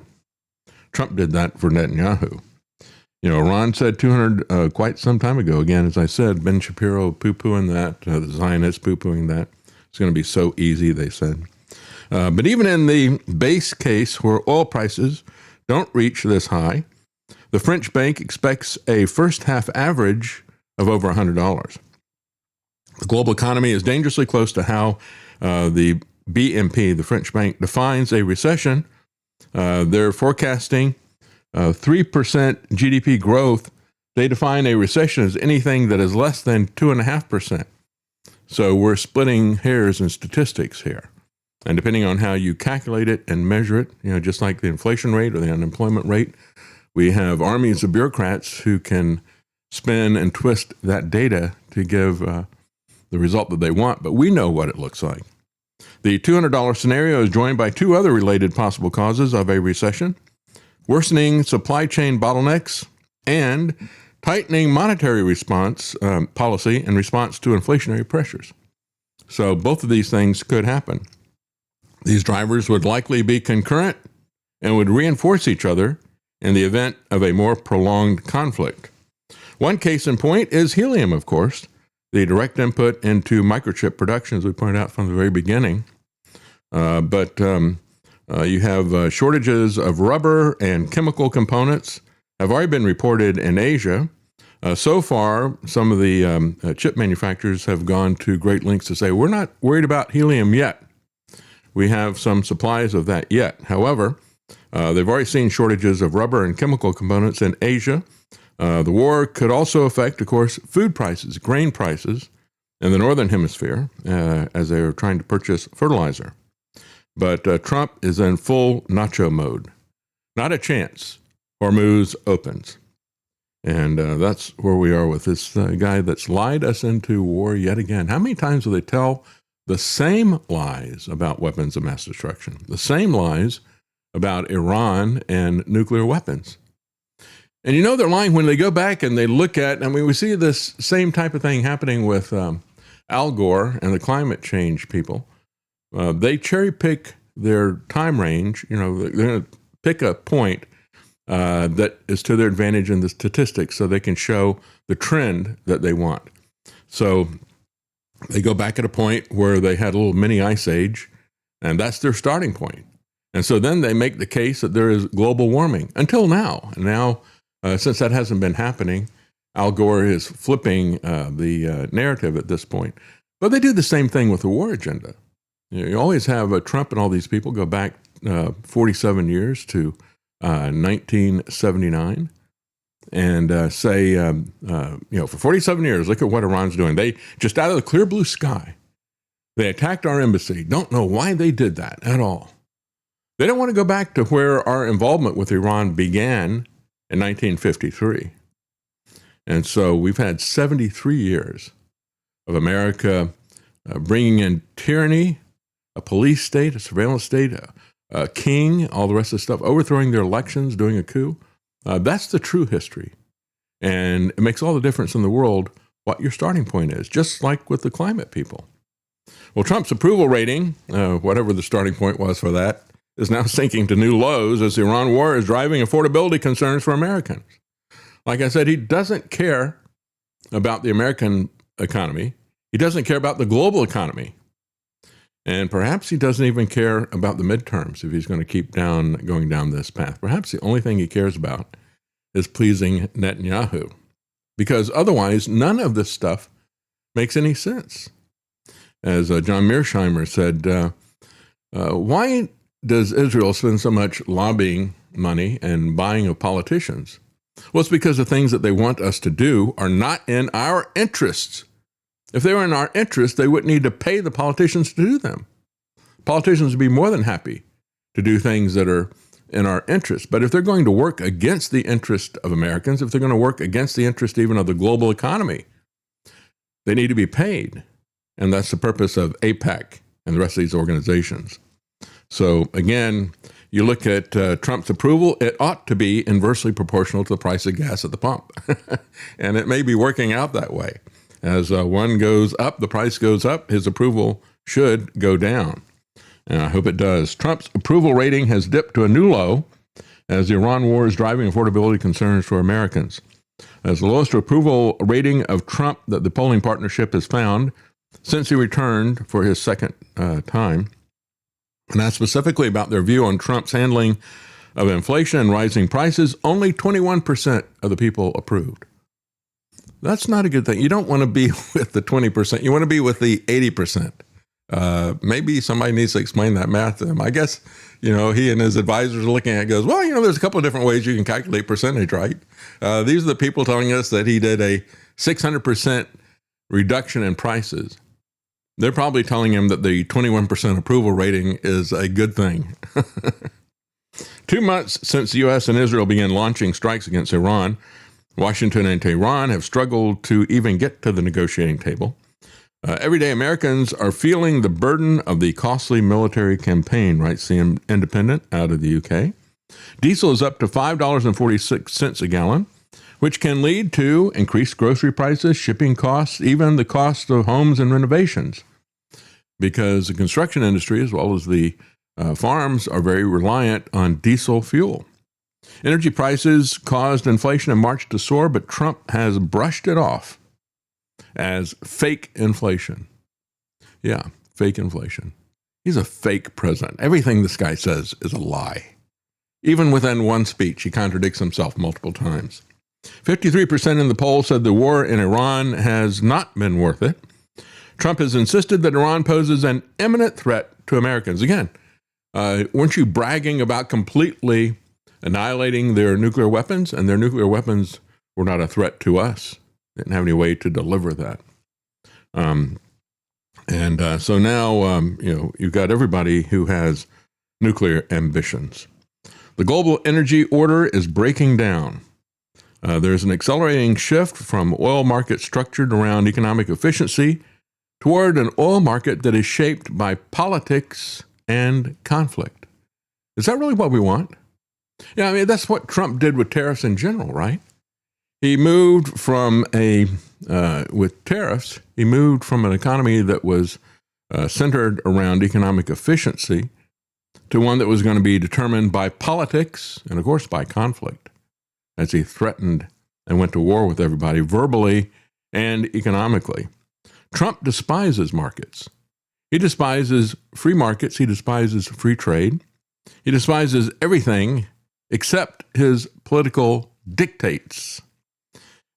Trump did that for Netanyahu. You know, Iran said 200 quite some time ago. Again, as I said, Ben Shapiro poo-pooing that, the Zionists poo-pooing that. It's going to be so easy, they said. But even in the base case where oil prices don't reach this high, the French bank expects a first half average of over $100. The global economy is dangerously close to how the BNP, the French bank, defines a recession. They're forecasting 3% GDP growth. They define a recession as anything that is less than 2.5%. So we're splitting hairs in statistics here. And depending on how you calculate it and measure it, you know, just like the inflation rate or the unemployment rate, we have armies of bureaucrats who can spin and twist that data to give the result that they want. But we know what it looks like. The $200 scenario is joined by two other related possible causes of a recession: worsening supply chain bottlenecks and tightening monetary response policy in response to inflationary pressures. So both of these things could happen. These drivers would likely be concurrent and would reinforce each other in the event of a more prolonged conflict. One case in point is helium, of course, the direct input into microchip production, as we pointed out from the very beginning. But you have shortages of rubber and chemical components have already been reported in Asia. So far, some of the chip manufacturers have gone to great lengths to say, we're not worried about helium yet. We have some supplies of that yet. However, They've already seen shortages of rubber and chemical components in Asia. The war could also affect, of course, food prices, grain prices in the Northern Hemisphere as they are trying to purchase fertilizer. But Trump is in full nacho mode. Not a chance. Hormuz opens. And that's where we are with this guy that's lied us into war yet again. How many times will they tell the same lies about weapons of mass destruction? The same lies about Iran and nuclear weapons. And you know they're lying when they go back and they look at, I mean, we see this same type of thing happening with Al Gore and the climate change people. They cherry pick their time range. You know, they're going to pick a point that is to their advantage in the statistics so they can show the trend that they want. So they go back at a point where they had a little mini ice age, and that's their starting point. And so then they make the case that there is global warming until now. And now, since that hasn't been happening, Al Gore is flipping the narrative at this point. But they do the same thing with the war agenda. You always have Trump and all these people go back 47 years to 1979 and say, for 47 years, look at what Iran's doing. They just out of the clear blue sky, they attacked our embassy. Don't know why they did that at all. They don't want to go back to where our involvement with Iran began in 1953. And so we've had 73 years of America bringing in tyranny, a police state, a surveillance state, a king, all the rest of the stuff, overthrowing their elections, doing a coup. That's the true history. And it makes all the difference in the world what your starting point is, just like with the climate people. Well, Trump's approval rating, whatever the starting point was for that, is now sinking to new lows as the Iran war is driving affordability concerns for Americans. Like I said, he doesn't care about the American economy. He doesn't care about the global economy. And perhaps he doesn't even care about the midterms if he's going to keep going down this path. Perhaps the only thing he cares about is pleasing Netanyahu, because otherwise none of this stuff makes any sense. As John Mearsheimer said, why does Israel spend so much lobbying money and buying of politicians? Well, it's because the things that they want us to do are not in our interests. If they were in our interest, they wouldn't need to pay the politicians to do them. Politicians would be more than happy to do things that are in our interest. But if they're going to work against the interest of Americans, if they're going to work against the interest even of the global economy, they need to be paid. And that's the purpose of AIPAC and the rest of these organizations. So again, you look at Trump's approval, it ought to be inversely proportional to the price of gas at the pump. And it may be working out that way. As one goes up, the price goes up, his approval should go down. And I hope it does. Trump's approval rating has dipped to a new low as the Iran war is driving affordability concerns for Americans. As the lowest approval rating of Trump that the polling partnership has found since he returned for his second time. And that's specifically about their view on Trump's handling of inflation and rising prices. Only 21% of the people approved. That's not a good thing. You don't want to be with the 20%. You want to be with the 80%. Maybe somebody needs to explain that math to him. I guess, he and his advisors are looking at it, goes, well, there's a couple of different ways you can calculate percentage, right? These are the people telling us that he did a 600% reduction in prices. They're probably telling him that the 21% approval rating is a good thing. 2 months since the U.S. and Israel began launching strikes against Iran, Washington and Tehran have struggled to even get to the negotiating table. Everyday Americans are feeling the burden of the costly military campaign, writes the Independent out of the UK. Diesel is up to $5.46 a gallon, which can lead to increased grocery prices, shipping costs, even the cost of homes and renovations. Because the construction industry, as well as the farms, are very reliant on diesel fuel. Energy prices caused inflation in March to soar, but Trump has brushed it off as fake inflation. Yeah, fake inflation. He's a fake president. Everything this guy says is a lie. Even within one speech, he contradicts himself multiple times. 53% in the poll said the war in Iran has not been worth it. Trump has insisted that Iran poses an imminent threat to Americans. Again, Weren't you bragging about completely annihilating their nuclear weapons? And their nuclear weapons were not a threat to us. They didn't have any way to deliver that. So now, you've got everybody who has nuclear ambitions. The global energy order is breaking down. There's an accelerating shift from oil market structured around economic efficiency toward an oil market that is shaped by politics and conflict. Is that really what we want? Yeah, I mean, that's what Trump did with tariffs in general, right? He moved from with tariffs, he moved from an economy that was centered around economic efficiency to one that was going to be determined by politics and, of course, by conflict, as he threatened and went to war with everybody verbally and economically. Trump despises markets. He despises free markets. He despises free trade. He despises everything except his political dictates.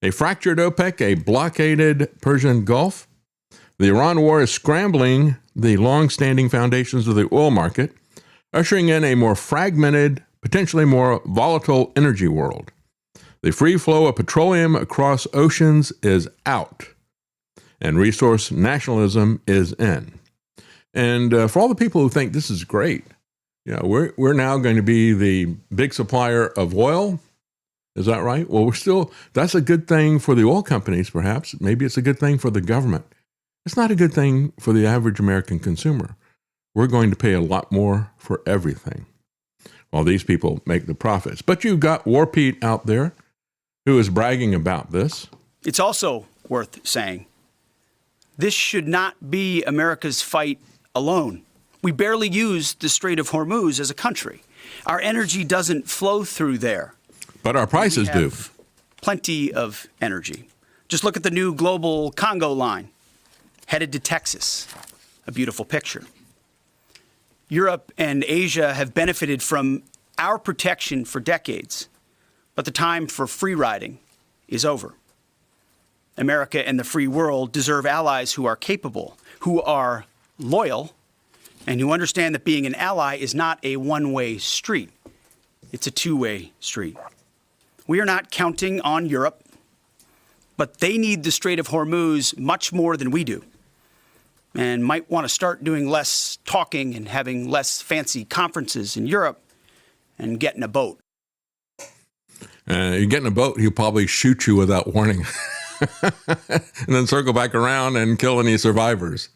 A fractured OPEC, a blockaded Persian Gulf. The Iran war is scrambling the long-standing foundations of the oil market, ushering in a more fragmented, potentially more volatile energy world. The free flow of petroleum across oceans is out, and resource nationalism is in. And for all the people who think this is great, we're now going to be the big supplier of oil. Is that right? Well, that's a good thing for the oil companies, perhaps. Maybe it's a good thing for the government. It's not a good thing for the average American consumer. We're going to pay a lot more for everything while these people make the profits. But you've got War Pete out there who is bragging about this. It's also worth saying, this should not be America's fight alone. We barely use the Strait of Hormuz as a country. Our energy doesn't flow through there. But our prices do. Plenty of energy. Just look at the new global Congo line, headed to Texas. A beautiful picture. Europe and Asia have benefited from our protection for decades, but the time for free riding is over. America and the free world deserve allies who are capable, who are loyal, and who understand that being an ally is not a one-way street. It's a two-way street. We are not counting on Europe, but they need the Strait of Hormuz much more than we do, and might want to start doing less talking and having less fancy conferences in Europe and get in a boat. You get in a boat, he'll probably shoot you without warning and then circle back around and kill any survivors.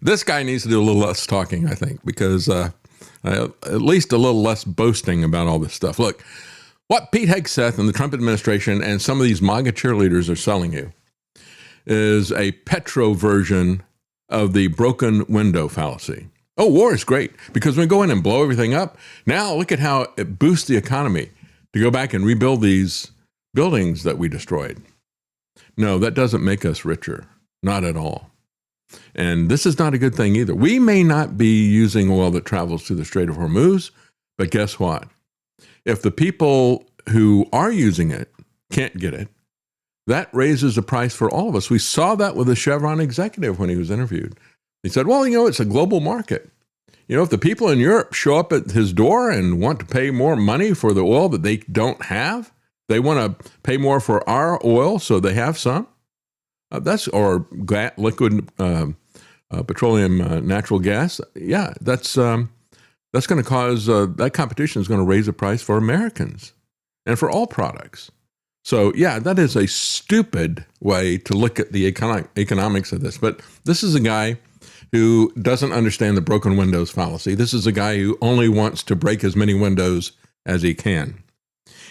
This guy needs to do a little less talking, I think, because at least a little less boasting about all this stuff. Look, what Pete Hegseth and the Trump administration and some of these MAGA cheerleaders are selling you is a petro version of the broken window fallacy. Oh, war is great because we go in and blow everything up. Now look at how it boosts the economy to go back and rebuild these buildings that we destroyed. No, that doesn't make us richer. Not at all. And this is not a good thing either. We may not be using oil that travels through the Strait of Hormuz, but guess what? If the people who are using it can't get it, that raises the price for all of us. We saw that with the Chevron executive when he was interviewed. He said, well, it's a global market. If the people in Europe show up at his door and want to pay more money for the oil that they don't have, they want to pay more for our oil so they have some. Liquid petroleum, natural gas. Yeah, that's going to cause that competition is going to raise the price for Americans and for all products. So, yeah, that is a stupid way to look at the economics of this. But this is a guy who doesn't understand the broken windows fallacy. This is a guy who only wants to break as many windows as he can.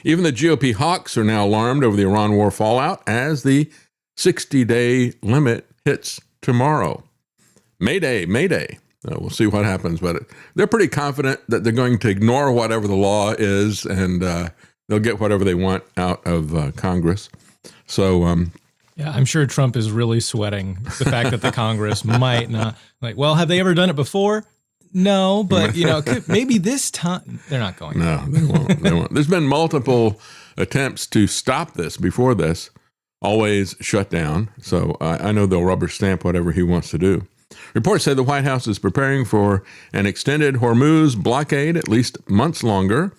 Even the GOP hawks are now alarmed over the Iran war fallout as the 60-day limit hits tomorrow. Mayday, Mayday. We'll see what happens, but they're pretty confident that they're going to ignore whatever the law is and they'll get whatever they want out of Congress. So, yeah, I'm sure Trump is really sweating the fact that the Congress might not. Well, have they ever done it before? No, but maybe this time they're not going. No, they won't. They won't. There's been multiple attempts to stop this before this, always shut down. So I know they'll rubber stamp whatever he wants to do. Reports say the White House is preparing for an extended Hormuz blockade, at least months longer.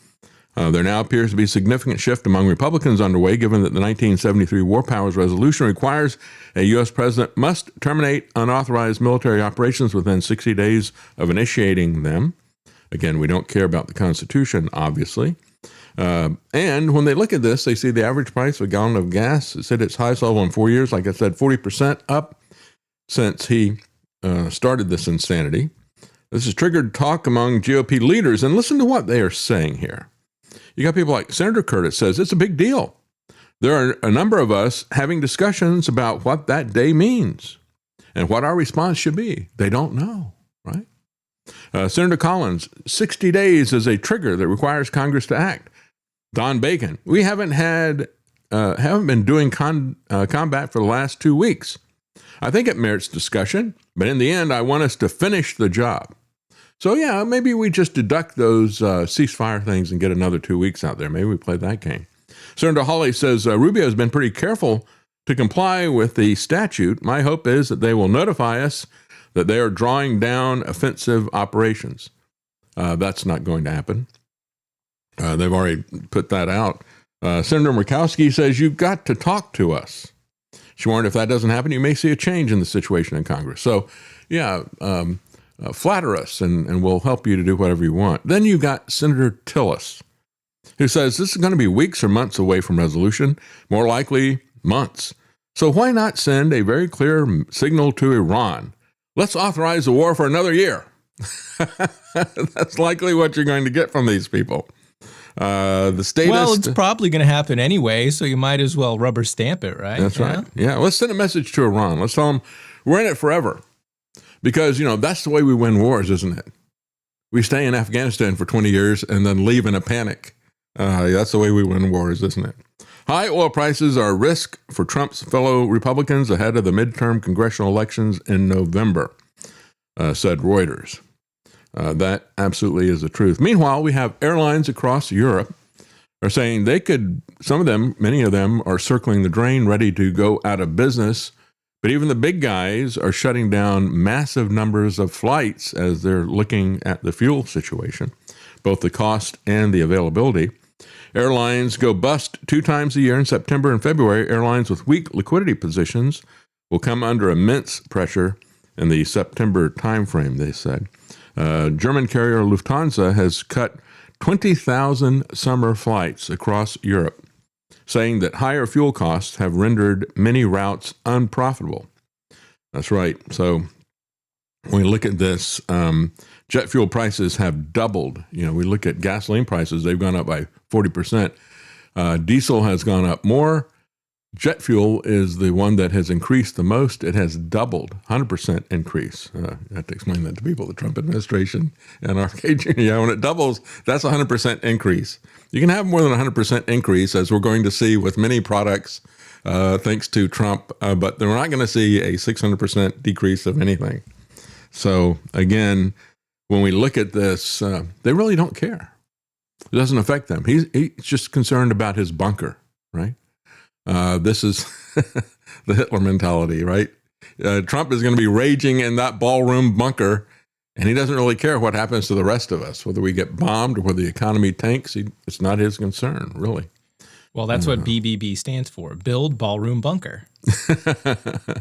There now appears to be a significant shift among Republicans underway, given that the 1973 War Powers Resolution requires a U.S. president must terminate unauthorized military operations within 60 days of initiating them. Again, we don't care about the Constitution, obviously. And when they look at this, they see the average price of a gallon of gas is at its highest level in 4 years. Like I said, 40% up since he started this insanity. This has triggered talk among GOP leaders. And listen to what they are saying here. You got people like Senator Curtis says it's a big deal. There are a number of us having discussions about what that day means and what our response should be. They don't know, right? Senator Collins, 60 days is a trigger that requires Congress to act. Don Bacon, we haven't been doing combat for the last 2 weeks. I think it merits discussion, but in the end, I want us to finish the job. So yeah, maybe we just deduct those ceasefire things and get another 2 weeks out there. Maybe we play that game. Senator Hawley says Rubio has been pretty careful to comply with the statute. My hope is that they will notify us that they are drawing down offensive operations. That's not going to happen. They've already put that out. Senator Murkowski says you've got to talk to us. She warned if that doesn't happen, you may see a change in the situation in Congress. So yeah, flatter us and we'll help you to do whatever you want. Then you got Senator Tillis, who says this is going to be weeks or months away from resolution, more likely months. So why not send a very clear signal to Iran? Let's authorize the war for another year. That's likely what you're going to get from these people. The statist, well, it's probably going to happen anyway, so you might as well rubber stamp it, right? That's right. Yeah, let's send a message to Iran. Let's tell them we're in it forever. Because, that's the way we win wars, isn't it? We stay in Afghanistan for 20 years and then leave in a panic. That's the way we win wars, isn't it? High oil prices are a risk for Trump's fellow Republicans ahead of the midterm congressional elections in November, said Reuters. That absolutely is the truth. Meanwhile, we have airlines across Europe are saying many of them are circling the drain, ready to go out of business. But even the big guys are shutting down massive numbers of flights as they're looking at the fuel situation, both the cost and the availability. Airlines go bust 2 times a year in September and February. Airlines with weak liquidity positions will come under immense pressure in the September timeframe, they said. German carrier Lufthansa has cut 20,000 summer flights across Europe, saying that higher fuel costs have rendered many routes unprofitable. That's right. So when we look at this, jet fuel prices have doubled. We look at gasoline prices, they've gone up by 40%. Diesel has gone up more. Jet fuel is the one that has increased the most. It has doubled, 100% increase. I have to explain that to people, the Trump administration and RFK Jr. Yeah, when it doubles, that's 100% increase. You can have more than 100% increase, as we're going to see with many products, thanks to Trump, but we're not going to see a 600% decrease of anything. So again, when we look at this, they really don't care. It doesn't affect them. He's just concerned about his bunker, right? This is the Hitler mentality, right? Trump is going to be raging in that ballroom bunker, and he doesn't really care what happens to the rest of us, whether we get bombed or whether the economy tanks. It's not his concern, really. Well, that's what BBB stands for, Build Ballroom Bunker.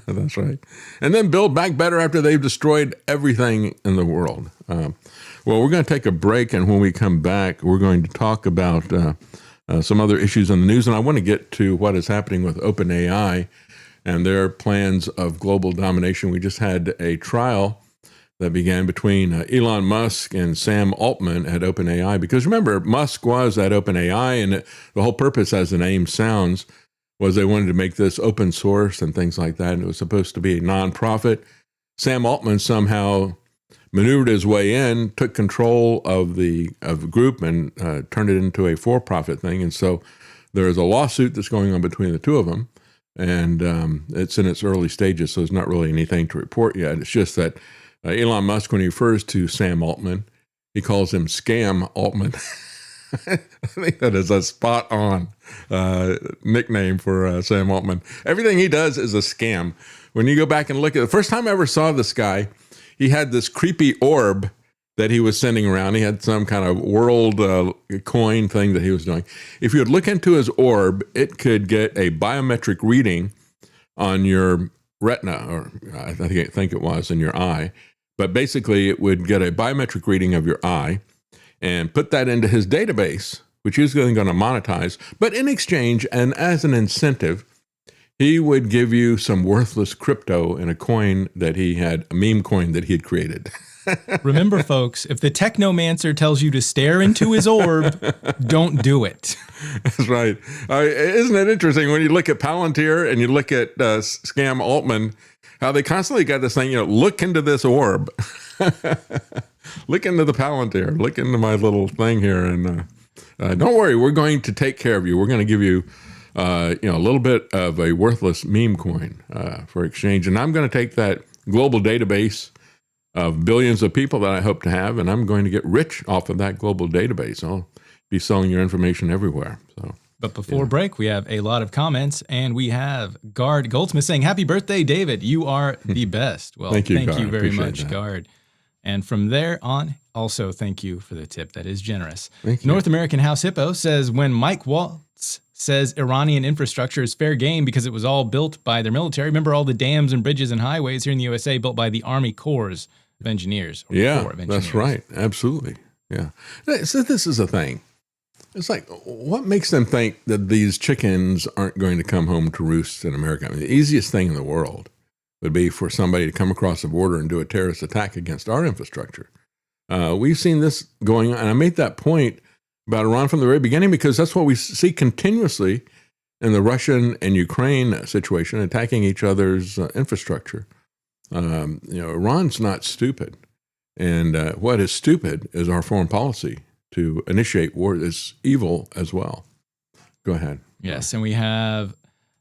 That's right. And then build back better after they've destroyed everything in the world. Well, we're going to take a break, and when we come back, we're going to talk about some other issues in the news, and I want to get to what is happening with OpenAI and their plans of global domination. We just had a trial that began between Elon Musk and Sam Altman at OpenAI, because remember, Musk was at OpenAI, and the whole purpose, as the name sounds, was they wanted to make this open source and things like that, and it was supposed to be a nonprofit. Sam Altman somehow maneuvered his way in, took control of the group, and turned it into a for-profit thing. And so there is a lawsuit that's going on between the two of them, and it's in its early stages, so there's not really anything to report yet. It's just that Elon Musk, when he refers to Sam Altman, he calls him Scam Altman. I think that is a spot-on nickname for Sam Altman. Everything he does is a scam. When you go back and look at the first time I ever saw this guy, he had this creepy orb that he was sending around. He had some kind of world coin thing that he was doing. If you would look into his orb, it could get a biometric reading on your retina, or I think it was in your eye. But basically, it would get a biometric reading of your eye and put that into his database, which he was going to monetize. But in exchange, and as an incentive, he would give you some worthless crypto in a coin that he had, a meme coin that he had created. Remember, folks, if the technomancer tells you to stare into his orb, don't do it. That's right. Isn't it interesting when you look at Palantir and you look at Scam Altman, how they constantly got this thing, look into this orb. Look into the Palantir. Look into my little thing here. And don't worry, we're going to take care of you. We're going to give you a little bit of a worthless meme coin for exchange. And I'm going to take that global database of billions of people that I hope to have, and I'm going to get rich off of that global database. I'll be selling your information everywhere. So, but before break, we have a lot of comments, and we have Gard Goldsmith saying, "Happy birthday, David! You are the best." Well, thank you very much, Gard. And from there on, also thank you for the tip. That is generous. North American House Hippo says, when Mike Waltz says Iranian infrastructure is fair game because it was all built by their military. Remember all the dams and bridges and highways here in the USA built by the Army Corps of Engineers. Yeah, that's right. Absolutely. Yeah. So this is a thing. It's like, what makes them think that these chickens aren't going to come home to roost in America? I mean, the easiest thing in the world would be for somebody to come across the border and do a terrorist attack against our infrastructure. We've seen this going on. And I made that point about Iran from the very beginning because that's what we see continuously in the Russian and Ukraine situation, attacking each other's infrastructure. Iran's not stupid. And what is stupid is our foreign policy to initiate war. Is evil as well. Go ahead. Yes, and we have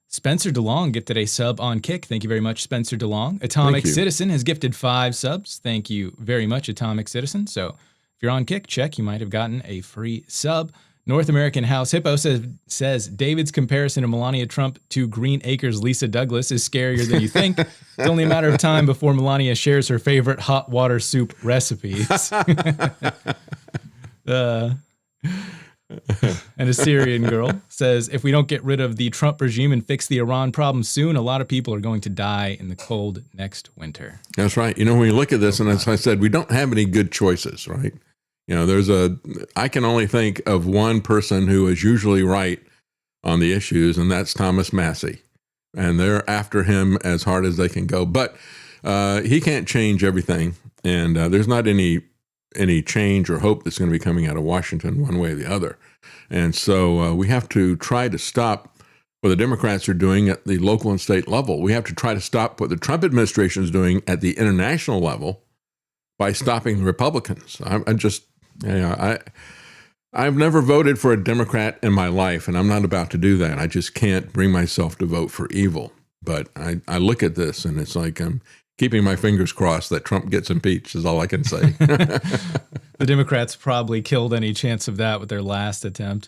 Spencer DeLong gifted a sub on Kick. Thank you very much, Spencer DeLong. Atomic Citizen has gifted 5 subs. Thank you very much, Atomic Citizen. So if you're on Kick, check. You might have gotten a free sub. North American House Hippo says David's comparison of Melania Trump to Green Acres Lisa Douglas is scarier than you think. It's only a matter of time before Melania shares her favorite hot water soup recipes. And a Syrian girl says, if we don't get rid of the Trump regime and fix the Iran problem soon, a lot of people are going to die in the cold next winter. That's right. When you look at this, and as I said, we don't have any good choices, right? I can only think of one person who is usually right on the issues, and that's Thomas Massie. And they're after him as hard as they can go. But he can't change everything. And there's not any change or hope that's going to be coming out of Washington one way or the other. And so we have to try to stop what the Democrats are doing at the local and state level. We have to try to stop what the Trump administration is doing at the international level by stopping the Republicans. I've never voted for a Democrat in my life, and I'm not about to do that. I just can't bring myself to vote for evil. But I look at this, and it's like I'm keeping my fingers crossed that Trump gets impeached is all I can say. The Democrats probably killed any chance of that with their last attempt.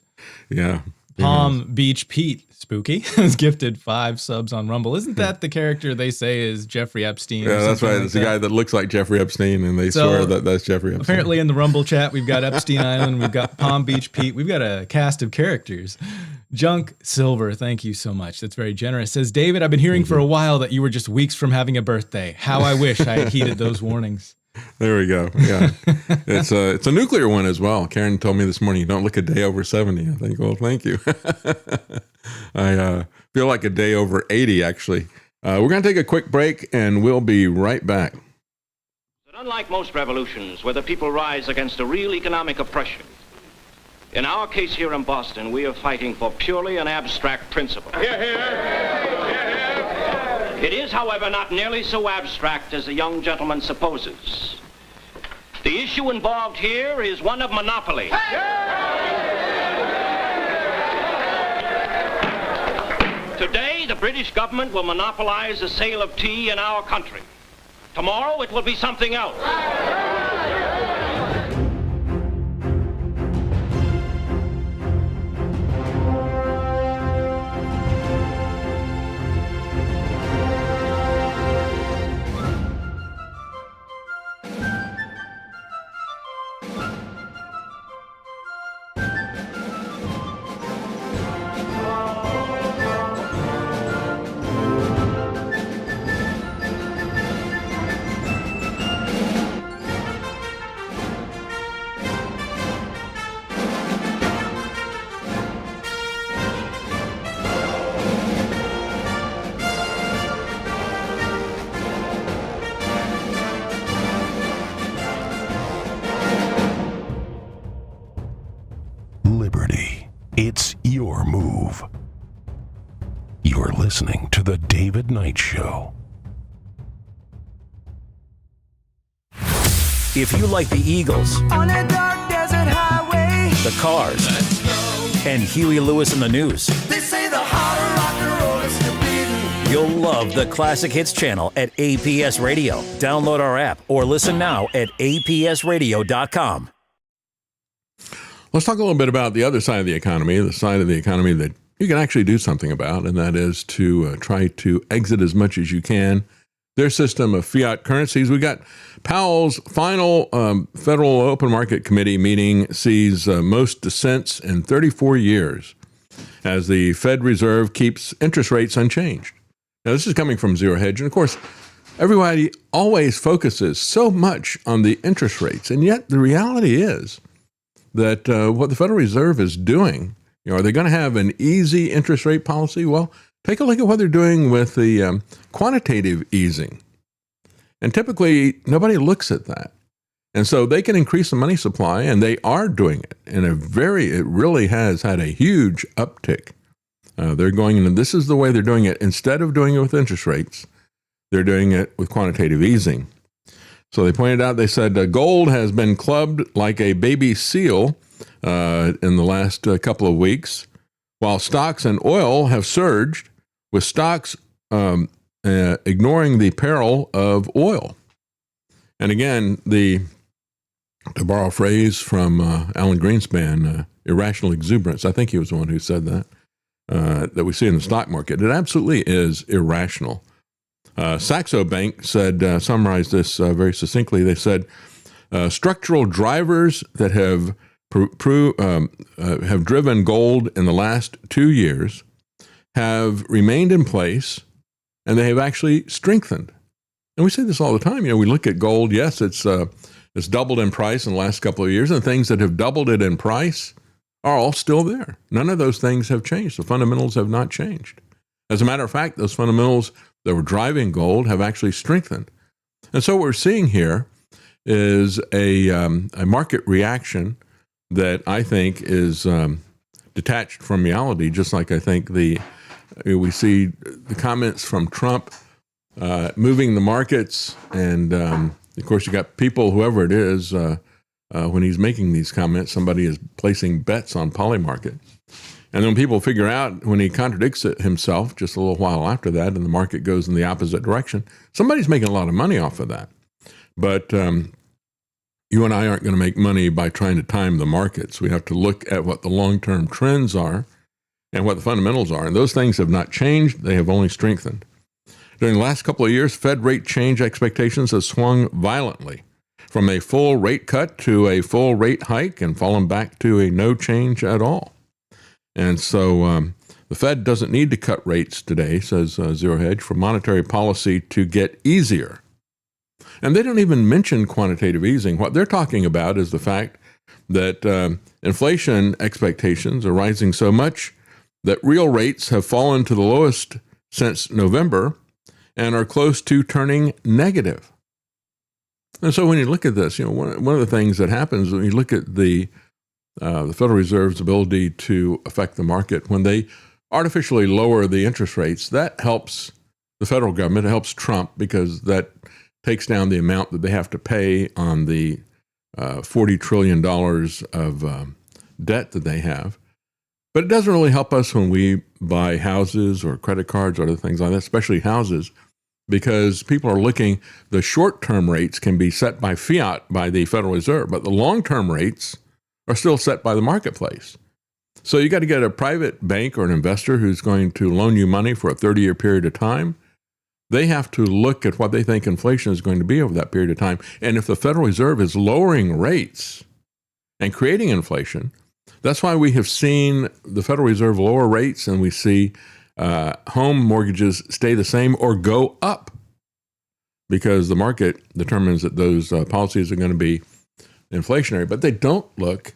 Yeah. Palm Beach Pete, spooky, has gifted 5 subs on Rumble. Isn't that the character they say is Jeffrey Epstein? Yeah, that's right. It's the guy that looks like Jeffrey Epstein, and they swear that that's Jeffrey Epstein. Apparently in the Rumble chat, we've got Epstein Island, we've got Palm Beach Pete, we've got a cast of characters. Junk Silver, thank you so much. That's very generous. Says, David, I've been hearing for a while that you were just weeks from having a birthday. How I wish I had heeded those warnings. There we go. Yeah. It's a nuclear one as well. Karen told me this morning, you don't look a day over 70. I think, well, thank you. I feel like a day over 80, actually. We're going to take a quick break, and we'll be right back. But unlike most revolutions where the people rise against a real economic oppression, in our case here in Boston, we are fighting for purely an abstract principle. Hear, hear. It is, however, not nearly so abstract as the young gentleman supposes. The issue involved here is one of monopoly. Today, the British government will monopolize the sale of tea in our country. Tomorrow, it will be something else. listening to The David Knight Show. If you like the Eagles, On a dark desert highway, the Cars, and Huey Lewis in the News, they say the heart of rock and roll is still beating. you'll love the Classic Hits channel at APS Radio. Download our app or listen now at apsradio.com. Let's talk a little bit about the other side of the economy, the side of the economy that you can actually do something about, and that is to try to exit as much as you can their system of fiat currencies. We got Powell's final Federal Open Market Committee meeting sees most dissents in 34 years as the Fed Reserve keeps interest rates unchanged. Now, this is coming from Zero Hedge, and of course, everybody always focuses so much on the interest rates, and yet the reality is that what the Federal Reserve is doing, are they going to have an easy interest rate policy? Well, take a look at what they're doing with the quantitative easing. And typically, nobody looks at that. And so they can increase the money supply, and they are doing it it really has had a huge uptick. They're going into, this is the way they're doing it. Instead of doing it with interest rates, they're doing it with quantitative easing. So they pointed out, they said gold has been clubbed like a baby seal in the last couple of weeks, while stocks and oil have surged, with stocks ignoring the peril of oil. And again, to borrow a phrase from Alan Greenspan, irrational exuberance, I think he was the one who said that we see in the stock market. It absolutely is irrational. Saxo Bank summarized this very succinctly. They said, structural drivers that have driven gold in the last 2 years have remained in place, and they have actually strengthened. And we say this all the time. We look at gold. Yes, it's doubled in price in the last couple of years, and the things that have doubled it in price are all still there. None of those things have changed. The fundamentals have not changed. As a matter of fact, those fundamentals that were driving gold have actually strengthened. And so what we're seeing here is a market reaction that I think is detached from reality, just like I think we see the comments from Trump moving the markets. And, of course, you got people, whoever it is, when he's making these comments, somebody is placing bets on Polymarket. And then people figure out when he contradicts it himself just a little while after that and the market goes in the opposite direction, somebody's making a lot of money off of that. But you and I aren't going to make money by trying to time the markets. We have to look at what the long-term trends are and what the fundamentals are. And those things have not changed. They have only strengthened. During the last couple of years, Fed rate change expectations have swung violently from a full rate cut to a full rate hike and fallen back to a no change at all. And so the Fed doesn't need to cut rates today, says Zero Hedge, for monetary policy to get easier. And they don't even mention quantitative easing. What they're talking about is the fact that inflation expectations are rising so much that real rates have fallen to the lowest since November and are close to turning negative. And so when you look at this, one of the things that happens when you look at the Federal Reserve's ability to affect the market, when they artificially lower the interest rates, that helps the federal government. It helps Trump because that takes down the amount that they have to pay on the $40 trillion of debt that they have. But it doesn't really help us when we buy houses or credit cards or other things like that, especially houses, because people are looking, the short-term rates can be set by fiat by the Federal Reserve, but the long-term rates are still set by the marketplace. So you got to get a private bank or an investor who's going to loan you money for a 30-year period of time. They have to look at what they think inflation is going to be over that period of time. And if the Federal Reserve is lowering rates and creating inflation, that's why we have seen the Federal Reserve lower rates and we see home mortgages stay the same or go up because the market determines that those policies are going to be inflationary, but they don't look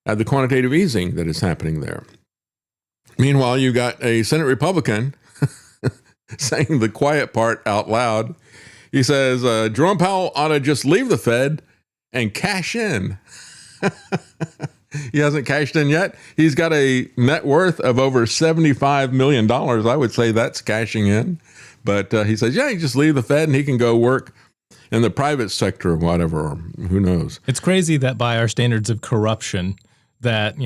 at the quantitative easing that is happening there. Meanwhile, you got a Senate Republican saying the quiet part out loud. He says, Jerome Powell ought to just leave the Fed and cash in. He hasn't cashed in yet. He's got a net worth of over $75 million. I would say that's cashing in. But he says, yeah, you just leave the Fed and he can go work in the private sector or whatever. Or who knows? It's crazy that by our standards of corruption that,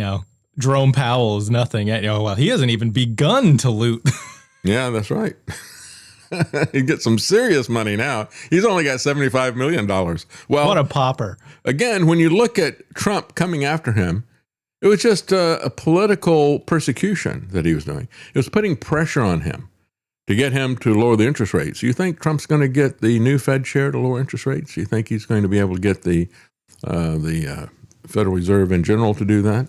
Jerome Powell is nothing. Well, he hasn't even begun to loot. Yeah, that's right. He gets some serious money now. He's only got $75 million. Well, what a pauper. Again, when you look at Trump coming after him, it was just a political persecution that he was doing. It was putting pressure on him to get him to lower the interest rates. You think Trump's going to get the new Fed chair to lower interest rates? You think he's going to be able to get the Federal Reserve in general to do that?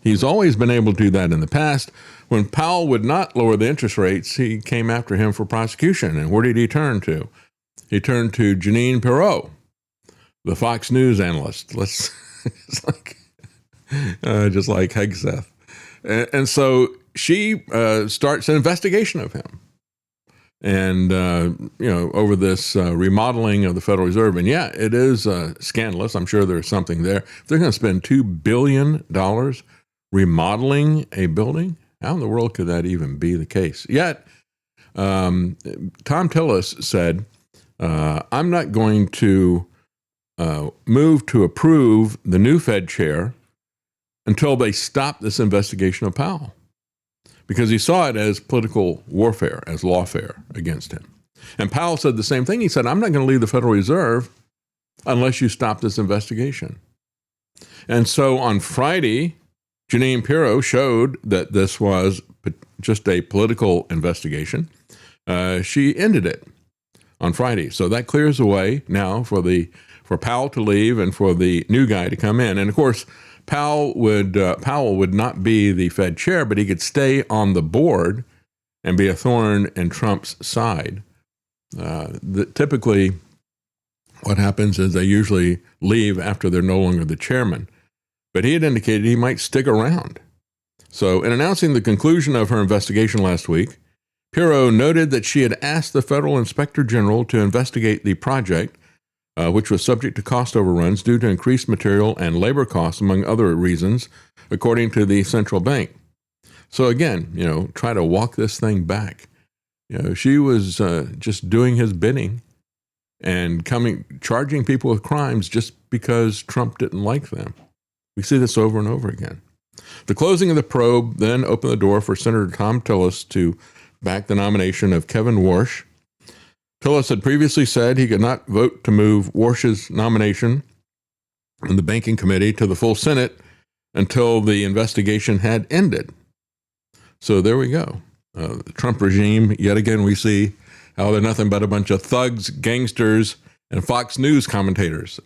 He's always been able to do that in the past. When Powell would not lower the interest rates, he came after him for prosecution. And where did he turn to? He turned to Jeanine Pirro, the Fox News analyst. It's like, just like Hegseth. And so she starts an investigation of him. And, over this remodeling of the Federal Reserve. And yeah, it is scandalous. I'm sure there's something there. If they're going to spend $2 billion remodeling a building, how in the world could that even be the case? Yet, Tom Tillis said, I'm not going to move to approve the new Fed chair until they stop this investigation of Powell, because he saw it as political warfare, as lawfare against him. And Powell said the same thing. He said, I'm not going to leave the Federal Reserve unless you stop this investigation. And so on Friday, Jeanine Pirro showed that this was just a political investigation. She ended it on Friday. So that clears the way now for Powell to leave and for the new guy to come in. And of course, Powell would not be the Fed chair, but he could stay on the board and be a thorn in Trump's side. Typically, what happens is they usually leave after they're no longer the chairman. But he had indicated he might stick around. So in announcing the conclusion of her investigation last week, Pirro noted that she had asked the Federal Inspector General to investigate the project, which was subject to cost overruns due to increased material and labor costs, among other reasons, according to the central bank. So again, try to walk this thing back. She was just doing his bidding and charging people with crimes just because Trump didn't like them. We see this over and over again. The closing of the probe then opened the door for Senator Tom Tillis to back the nomination of Kevin Warsh. Tillis had previously said he could not vote to move Warsh's nomination in the Banking Committee to the full Senate until the investigation had ended. So there we go. The Trump regime, yet again, we see how they're nothing but a bunch of thugs, gangsters, and Fox News commentators.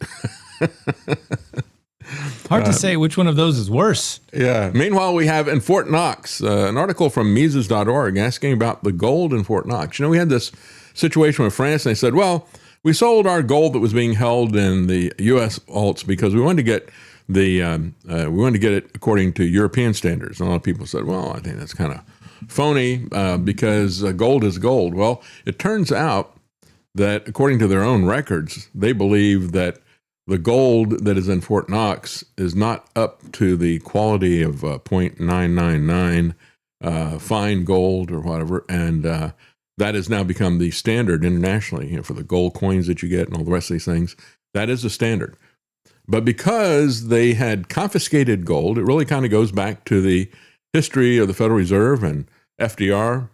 Hard to say which one of those is worse. Yeah. Meanwhile, we have in Fort Knox, an article from Mises.org asking about the gold in Fort Knox. We had this situation with France, and they said, well, we sold our gold that was being held in the U.S. vaults because we wanted to get it according to European standards. And a lot of people said, well, I think that's kind of phony because gold is gold. Well, it turns out that according to their own records, they believe that the gold that is in Fort Knox is not up to the quality of 0.999 fine gold or whatever, and that has now become the standard internationally for the gold coins that you get and all the rest of these things. That is the standard. But because they had confiscated gold, it really kind of goes back to the history of the Federal Reserve and FDR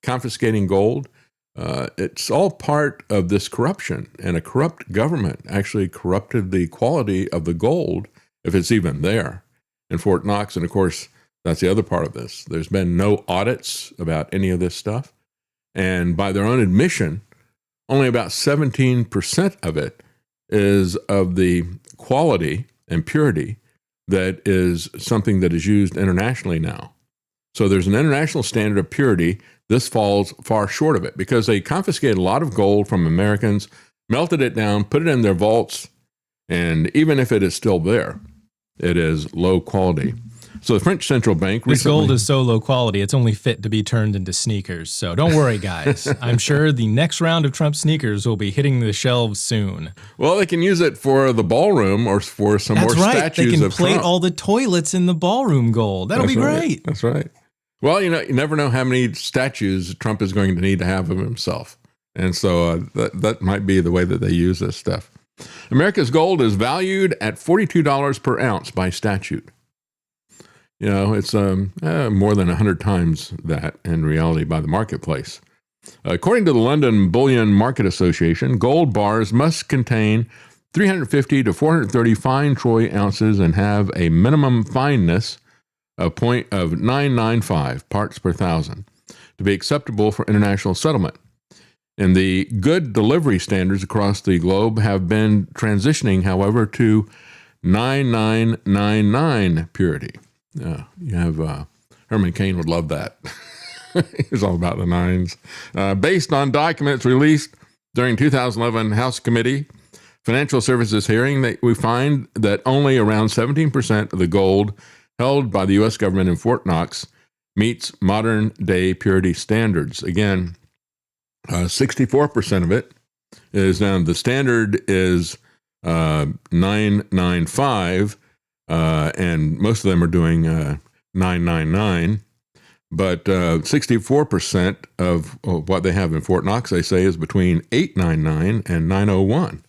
confiscating gold. It's all part of this corruption, and a corrupt government actually corrupted the quality of the gold, if it's even there, in Fort Knox. And of course, that's the other part of this. There's been no audits about any of this stuff. And by their own admission, only about 17% of it is of the quality and purity that is something that is used internationally now. So there's an international standard of purity. This falls far short of it because they confiscated a lot of gold from Americans, melted it down, put it in their vaults, and even if it is still there, it is low quality. So the French central bank This gold is so low quality, it's only fit to be turned into sneakers. So don't worry, guys. I'm sure the next round of Trump sneakers will be hitting the shelves soon. Well, they can use it for the ballroom or for some more statues of Trump. They can plate all the toilets in the ballroom gold. That'll be great. That's right. Well, you never know how many statues Trump is going to need to have of himself. And so that might be the way that they use this stuff. America's gold is valued at $42 per ounce by statute. It's more than 100 times that in reality by the marketplace. According to the London Bullion Market Association, gold bars must contain 350 to 430 fine troy ounces and have a minimum fineness of 0.995 parts per thousand to be acceptable for international settlement. And the good delivery standards across the globe have been transitioning, however, to 9999 purity. You have Herman Cain would love that. He's all about the nines. Based on documents released during 2011 House Committee Financial Services hearing, we find that only around 17% of the gold held by the U.S. government in Fort Knox meets modern-day purity standards. Again, 64% of it is now. The standard is 995. And most of them are doing 999, but 64% of what they have in Fort Knox, they say, is between 899 and 901,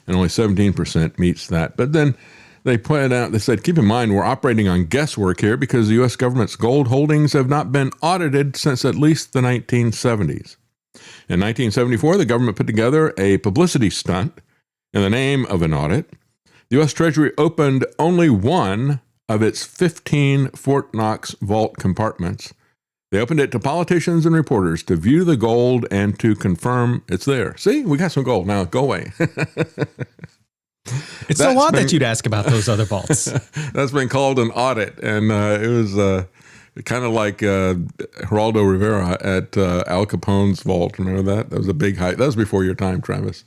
and only 17% meets that. But then they pointed out, they said, keep in mind, we're operating on guesswork here because the U.S. government's gold holdings have not been audited since at least the 1970s. In 1974, the government put together a publicity stunt in the name of an audit. The U.S. Treasury opened only one of its 15 Fort Knox vault compartments. They opened it to politicians and reporters to view the gold and to confirm it's there. See, we got some gold. Now go away. It's so odd that you'd ask about those other vaults. That's been called an audit, and it was kind of like Geraldo Rivera at Al Capone's vault. Remember that? That was a big hype. That was before your time, Travis.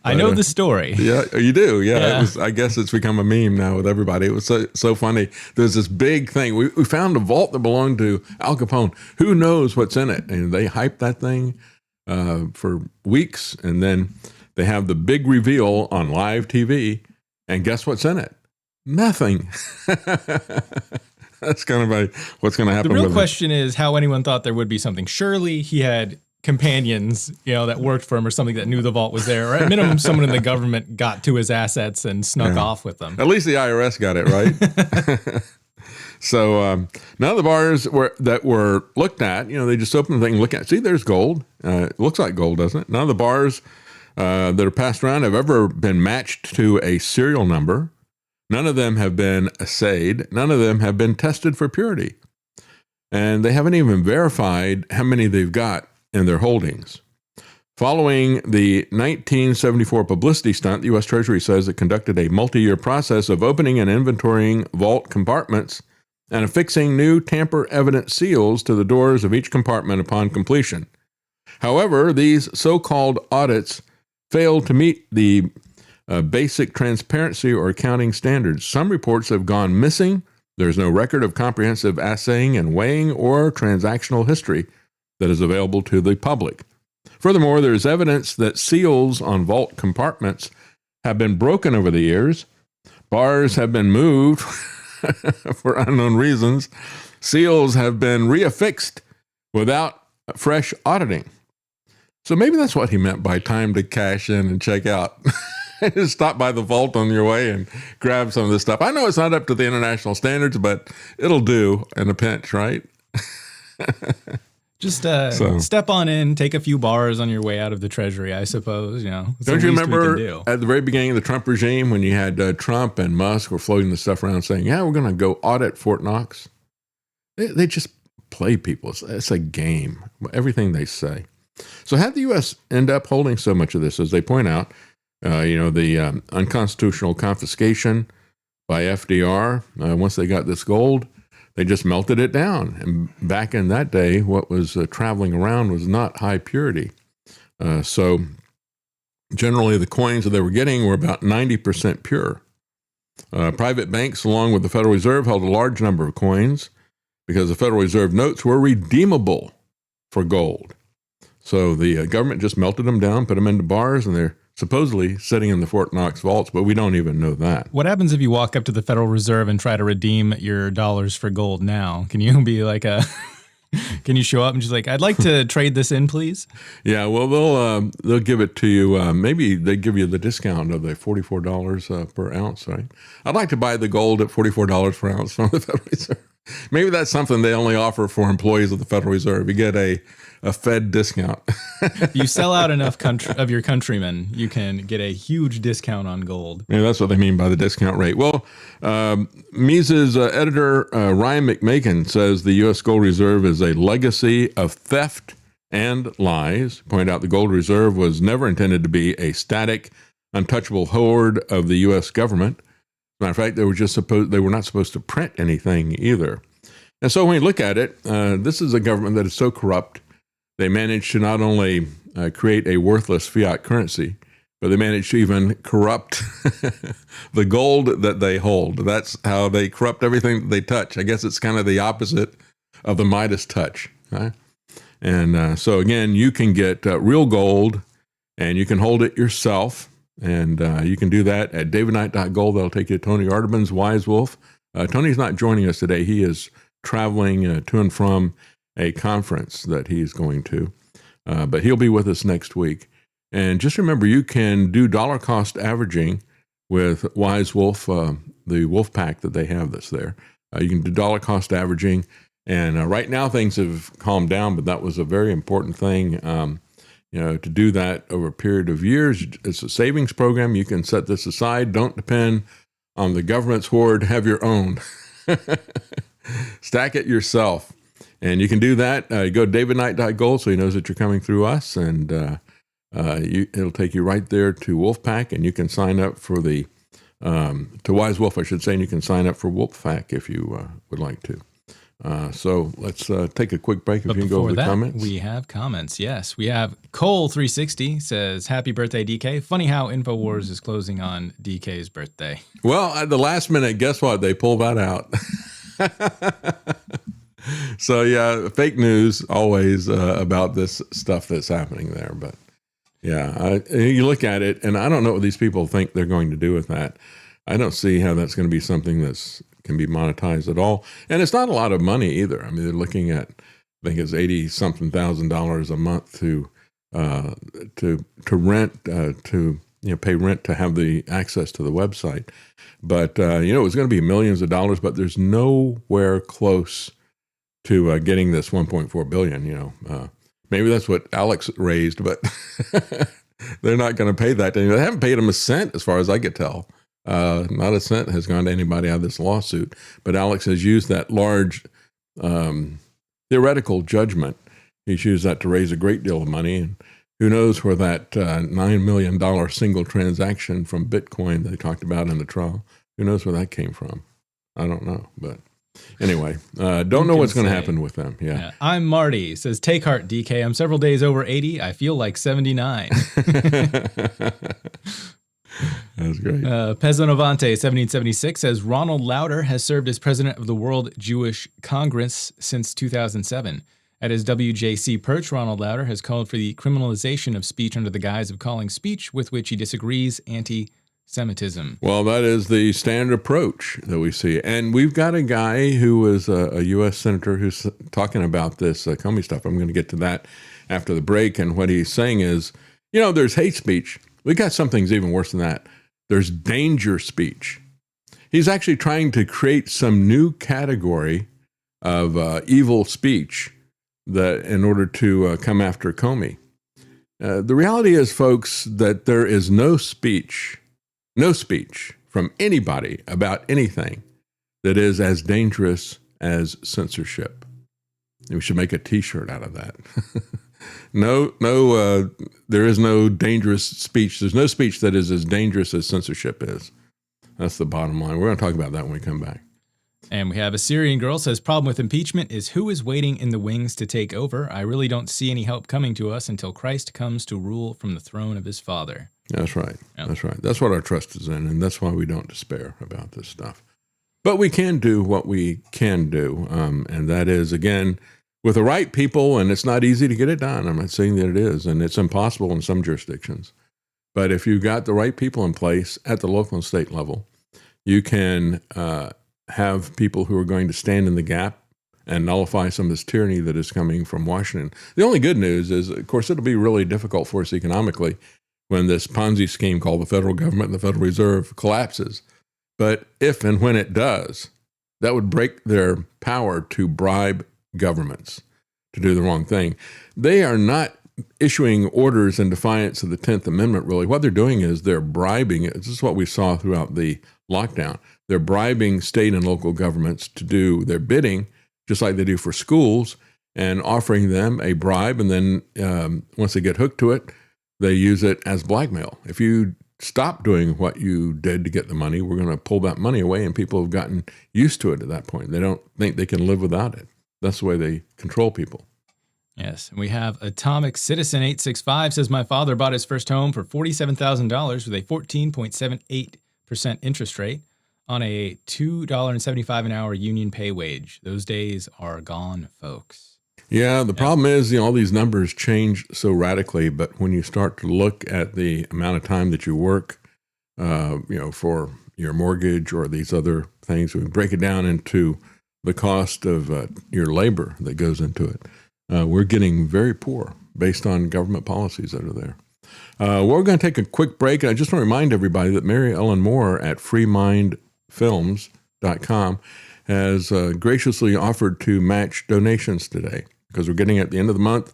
I know the story. Yeah, you do. Yeah. I guess it's become a meme now with everybody. It was so funny. There's this big thing. We found a vault that belonged to Al Capone. Who knows what's in it? And they hyped that thing for weeks. And then they have the big reveal on live TV. And guess what's in it? Nothing. That's kind of like what's going to happen. The real question is how anyone thought there would be something. Surely he had companions, that worked for him or something that knew the vault was there, or at minimum someone in the government got to his assets and snuck off with them. At least the IRS got it right. So none of the bars that were looked at, they just opened the thing and look at it. See, there's gold. It looks like gold, doesn't it? None of the bars that are passed around have ever been matched to a serial number. None of them have been assayed. None of them have been tested for purity. And they haven't even verified how many they've got in their holdings. Following the 1974 publicity stunt, the U.S. Treasury says it conducted a multi-year process of opening and inventorying vault compartments and affixing new tamper-evident seals to the doors of each compartment upon completion. However, these so-called audits failed to meet the basic transparency or accounting standards. Some reports have gone missing. There's no record of comprehensive assaying and weighing or transactional history that is available to the public. Furthermore, there's evidence that seals on vault compartments have been broken over the years. Bars have been moved for unknown reasons. Seals have been reaffixed without fresh auditing. So maybe that's what he meant by time to cash in and check out. Just stop by the vault on your way and grab some of this stuff. I know it's not up to the international standards, but it'll do in a pinch, right? Just step on in, take a few bars on your way out of the Treasury, I suppose. Don't you remember at the very beginning of the Trump regime when you had Trump and Musk were floating the stuff around saying, yeah, we're going to go audit Fort Knox? They just play people. It's a game, everything they say. So how'd the U.S. end up holding so much of this? As they point out, the unconstitutional confiscation by FDR, once they got this gold, they just melted it down. And back in that day, what was traveling around was not high purity. So generally the coins that they were getting were about 90% pure. Private banks, along with the Federal Reserve, held a large number of coins because the Federal Reserve notes were redeemable for gold. So the government just melted them down, put them into bars, and they're supposedly sitting in the Fort Knox vaults, but we don't even know that. What happens if you walk up to the Federal Reserve and try to redeem your dollars for gold now? Can you be like can you show up and just like, I'd like to trade this in, please? Yeah, well, they'll give it to you. Maybe they give you the discount of the $44 per ounce, right? I'd like to buy the gold at $44 per ounce from the Federal Reserve. Maybe that's something they only offer for employees of the Federal Reserve. You get a Fed discount. You sell out enough of your countrymen, you can get a huge discount on gold. Yeah, that's what they mean by the discount rate. Well, Mises editor Ryan McMakin says the U.S. Gold Reserve is a legacy of theft and lies. Point out the gold reserve was never intended to be a static, untouchable hoard of the U.S. government. As a matter of fact, they were not supposed to print anything either. And so when you look at it, this is a government that is so corrupt. They managed to not only create a worthless fiat currency, but they managed to even corrupt the gold that they hold. That's how they corrupt everything that they touch. I guess it's kind of the opposite of the Midas touch. Right? And so again, you can get real gold and you can hold it yourself. And you can do that at davidknight.gold. That'll take you to Tony Arterburns' Wise Wolf. Tony's not joining us today. He is traveling to and from a conference that he's going to, but he'll be with us next week. And just remember, you can do dollar cost averaging with Wise Wolf, the wolf pack that they have that's there. You can do dollar cost averaging. And right now things have calmed down, but that was a very important thing. To do that over a period of years. It's a savings program. You can set this aside. Don't depend on the government's hoard. Have your own. Stack it yourself. And you can do that. Go to davidknight.gold so he knows that you're coming through us. And it'll take you right there to Wolfpack. And you can sign up for to Wise Wolf, I should say. And you can sign up for Wolfpack if you would like to. So let's take a quick break. If you can go over the comments. We have comments. Yes, we have Cole360 says, "Happy birthday, DK. Funny how InfoWars is closing on DK's birthday." Well, at the last minute, guess what? They pulled that out. So yeah, fake news always about this stuff that's happening there. But yeah, you look at it, and I don't know what these people think they're going to do with that. I don't see how that's going to be something that's can be monetized at all. And it's not a lot of money either. I mean, they're looking at, I think it's $80-something thousand a month to rent, to pay rent to have the access to the website. But, it was going to be millions of dollars, but there's nowhere close to getting this $1.4 billion, maybe that's what Alex raised, but they're not going to pay that. They haven't paid him a cent as far as I could tell. Not a cent has gone to anybody out of this lawsuit, but Alex has used that large theoretical judgment. He's used that to raise a great deal of money, and who knows where that $9 million single transaction from Bitcoin they talked about in the trial, who knows where that came from? I don't know, but anyway, don't know what's going to happen with them. Yeah. I'm Marty, says, "Take heart, DK. I'm several days over 80. I feel like 79. That's great. Pezzonovante 1776 says, "Ronald Lauder has served as president of the World Jewish Congress since 2007. At his WJC perch, Ronald Lauder has called for the criminalization of speech under the guise of calling speech with which he disagrees anti-Semitism." Well, that is the standard approach that we see. And we've got a guy who was a U.S. senator who's talking about this Comey stuff. I'm going to get to that after the break. And what he's saying is, there's hate speech. We got some things even worse than that. There's danger speech. He's actually trying to create some new category of evil speech that in order to come after Comey. The reality is, folks, that there is no speech from anybody about anything that is as dangerous as censorship. We should make a T-shirt out of that. No, there is no dangerous speech. There's no speech that is as dangerous as censorship is. That's the bottom line. We're going to talk about that when we come back. And we have a Syrian girl says, "Problem with impeachment is who is waiting in the wings to take over. I really don't see any help coming to us until Christ comes to rule from the throne of his Father." That's right. Yep. That's right. That's what our trust is in, and that's why we don't despair about this stuff. But we can do what we can do, and that is, again, with the right people, and it's not easy to get it done. I'm not saying that it is, and it's impossible in some jurisdictions. But if you've got the right people in place at the local and state level, you can have people who are going to stand in the gap and nullify some of this tyranny that is coming from Washington. The only good news is, of course, it'll be really difficult for us economically when this Ponzi scheme called the federal government and the Federal Reserve collapses. But if and when it does, that would break their power to bribe governments to do the wrong thing. They are not issuing orders in defiance of the 10th Amendment, really. What they're doing is they're bribing. This is what we saw throughout the lockdown. They're bribing state and local governments to do their bidding, just like they do for schools, and offering them a bribe. And then once they get hooked to it, they use it as blackmail. If you stop doing what you did to get the money, we're going to pull that money away. And people have gotten used to it at that point. They don't think they can live without it. That's the way they control people. Yes. We have Atomic Citizen 865 says, my father bought his first home for $47,000 with a 14.78% interest rate on a $2.75 an hour union pay wage. Those days are gone, folks. Yeah, the problem is, all these numbers change so radically, but when you start to look at the amount of time that you work, for your mortgage or these other things, we break it down into the cost of your labor that goes into it. We're getting very poor based on government policies that are there. We're going to take a quick break, and I just want to remind everybody that Mary Ellen Moore at freemindfilms.com has graciously offered to match donations today, because we're getting at the end of the month,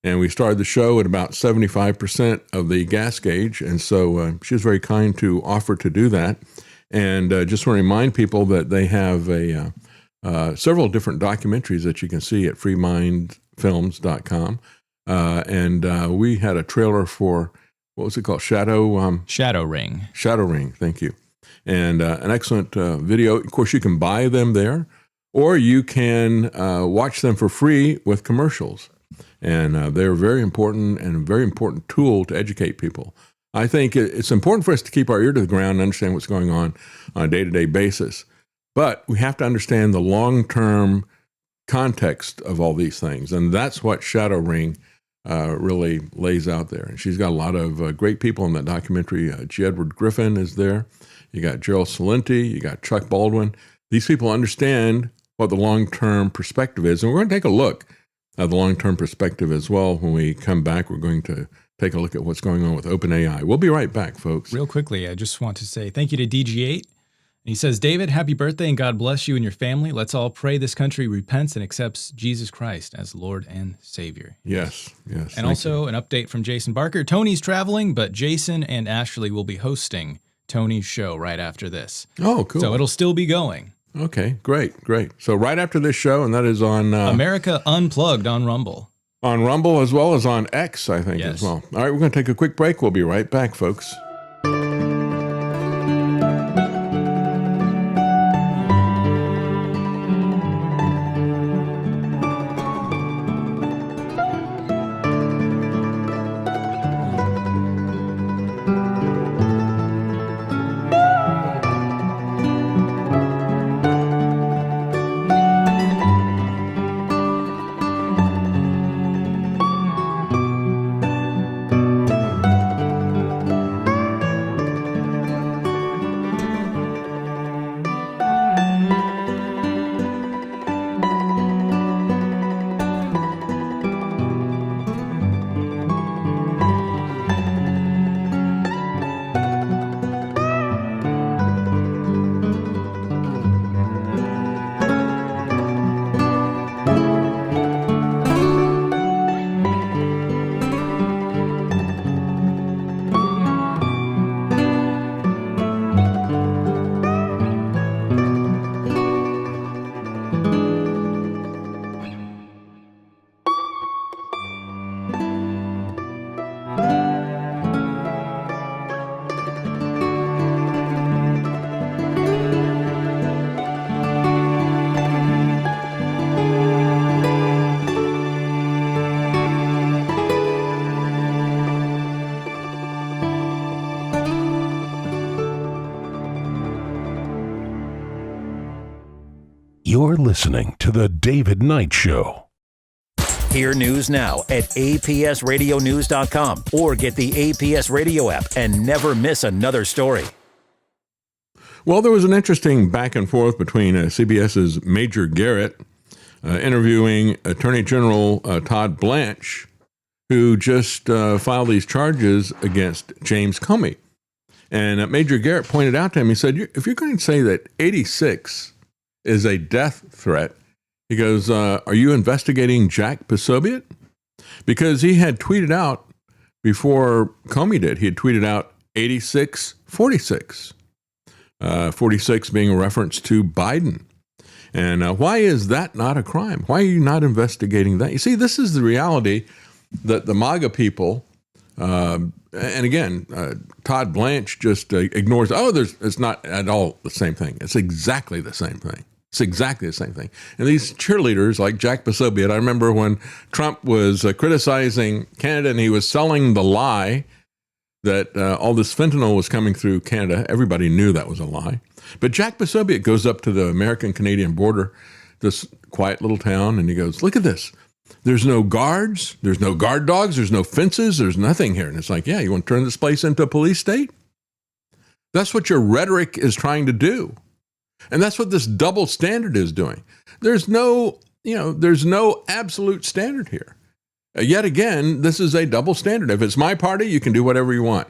and we started the show at about 75% of the gas gauge, and so she was very kind to offer to do that. And just want to remind people that they have several different documentaries that you can see at freemindfilms.com. And we had a trailer for, what was it called? Shadow Ring. Shadow Ring, thank you. And an excellent video. Of course, you can buy them there, or you can watch them for free with commercials. And they're very important and a very important tool to educate people. I think it's important for us to keep our ear to the ground and understand what's going on a day-to-day basis. But we have to understand the long-term context of all these things. And that's what Shadow Ring really lays out there. And she's got a lot of great people in that documentary. G. Edward Griffin is there. You got Gerald Celente. You got Chuck Baldwin. These people understand what the long-term perspective is. And we're going to take a look at the long-term perspective as well. When we come back, we're going to take a look at what's going on with OpenAI. We'll be right back, folks. Real quickly, I just want to say thank you to DG8. He says, David, happy birthday and God bless you and your family. Let's all pray this country repents and accepts Jesus Christ as Lord and Savior. Yes. And also an update from Jason Barker. Tony's traveling, but Jason and Ashley will be hosting Tony's show right after this. Oh, cool. So it'll still be going. Okay, great. So right after this show, and that is on... America Unplugged on Rumble. On Rumble as well as on X, I think, as well. All right, we're going to take a quick break. We'll be right back, folks. You're listening to The David Knight Show. Hear news now at apsradionews.com or get the APS Radio app and never miss another story. Well, there was an interesting back and forth between CBS's Major Garrett interviewing Attorney General Todd Blanche, who just filed these charges against James Comey. And Major Garrett pointed out to him, he said, if you're going to say that 86 is a death threat, he goes, are you investigating Jack Posobiec? Because he had tweeted out before Comey did, he had tweeted out 86-46. 46 being a reference to Biden. And why is that not a crime? Why are you not investigating that? You see, this is the reality that the MAGA people, and again, Todd Blanche just ignores, it's not at all the same thing. It's exactly the same thing. It's exactly the same thing. And these cheerleaders like Jack Posobiec, I remember when Trump was criticizing Canada and he was selling the lie that all this fentanyl was coming through Canada. Everybody knew that was a lie. But Jack Posobiec goes up to the American-Canadian border, this quiet little town, and he goes, look at this. There's no guards. There's no guard dogs. There's no fences. There's nothing here. And it's like, yeah, you want to turn this place into a police state? That's what your rhetoric is trying to do. And that's what this double standard is doing. There's no absolute standard here. Yet again, this is a double standard. If it's my party, you can do whatever you want.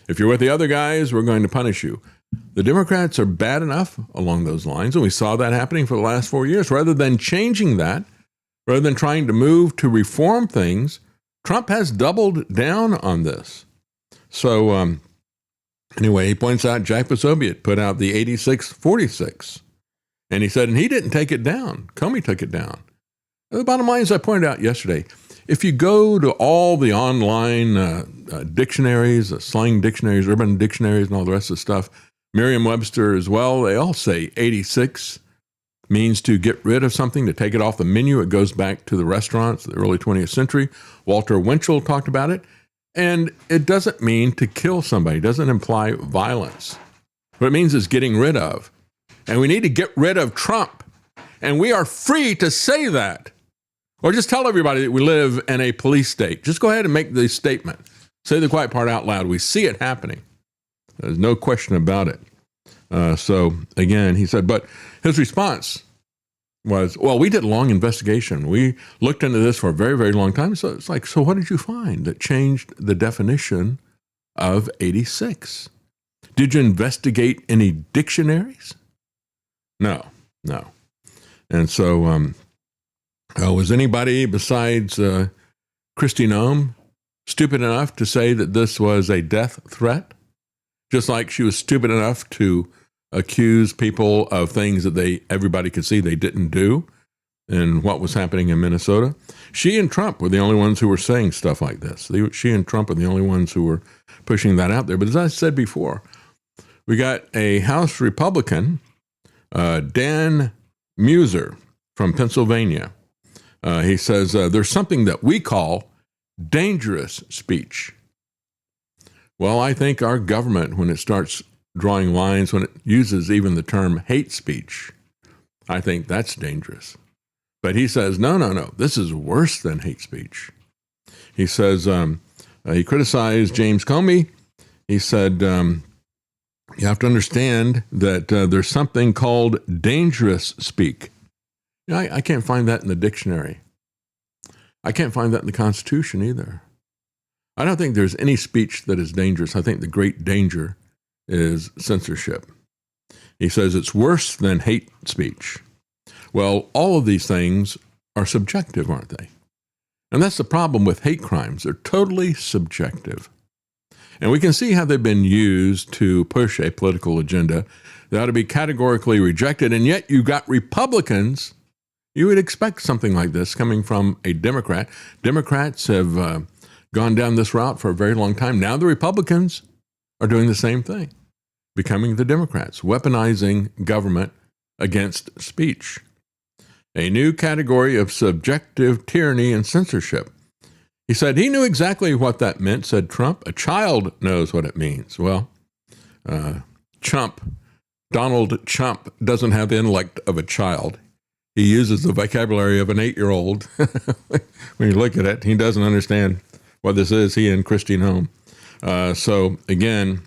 If you're with the other guys, we're going to punish you. The Democrats are bad enough along those lines, and we saw that happening for the last 4 years. Rather than changing that, rather than trying to move to reform things, Trump has doubled down on this. So anyway, he points out Jack Posobiec put out the 86-46. And he said, and he didn't take it down. Comey took it down. And the bottom line, as I pointed out yesterday, if you go to all the online dictionaries, slang dictionaries, urban dictionaries, and all the rest of the stuff, Merriam-Webster as well, they all say 86 means to get rid of something, to take it off the menu. It goes back to the restaurants, the early 20th century. Walter Winchell talked about it. And it doesn't mean to kill somebody. It doesn't imply violence. What it means is getting rid of. And we need to get rid of Trump. And we are free to say that. Or just tell everybody that we live in a police state. Just go ahead and make the statement. Say the quiet part out loud. We see it happening. There's no question about it. So, again, he said, but his response was, well, we did a long investigation. We looked into this for a very, very long time. So it's like, so what did you find that changed the definition of 86? Did you investigate any dictionaries? No. And so, was anybody besides Kristi Noem stupid enough to say that this was a death threat? Just like she was stupid enough to accuse people of things that everybody could see they didn't do and what was happening in Minnesota. She and Trump were the only ones who were saying stuff like this. She and Trump are the only ones who were pushing that out there. But as I said before, we got a House Republican, Dan Muser from Pennsylvania. He says there's something that we call dangerous speech. Well, I think our government, when it starts drawing lines, when it uses even the term hate speech, I think that's dangerous. But he says, no, this is worse than hate speech. He says, he criticized James Comey. He said, you have to understand that there's something called dangerous speak. You know, I can't find that in the dictionary. I can't find that in the Constitution either. I don't think there's any speech that is dangerous. I think the great danger is censorship. He says it's worse than hate speech. Well, all of these things are subjective, aren't they? And that's the problem with hate crimes. They're totally subjective. And we can see how they've been used to push a political agenda that ought to be categorically rejected. And yet you've got Republicans. You would expect something like this coming from a Democrat. Democrats have gone down this route for a very long time. Now the Republicans are doing the same thing, becoming the Democrats, weaponizing government against speech. A new category of subjective tyranny and censorship. He said he knew exactly what that meant, said Trump. A child knows what it means. Well, Donald Trump doesn't have the intellect of a child. he uses the vocabulary of an 8-year-old. When you look at it, he doesn't understand what this is, he and Christine Home. So again,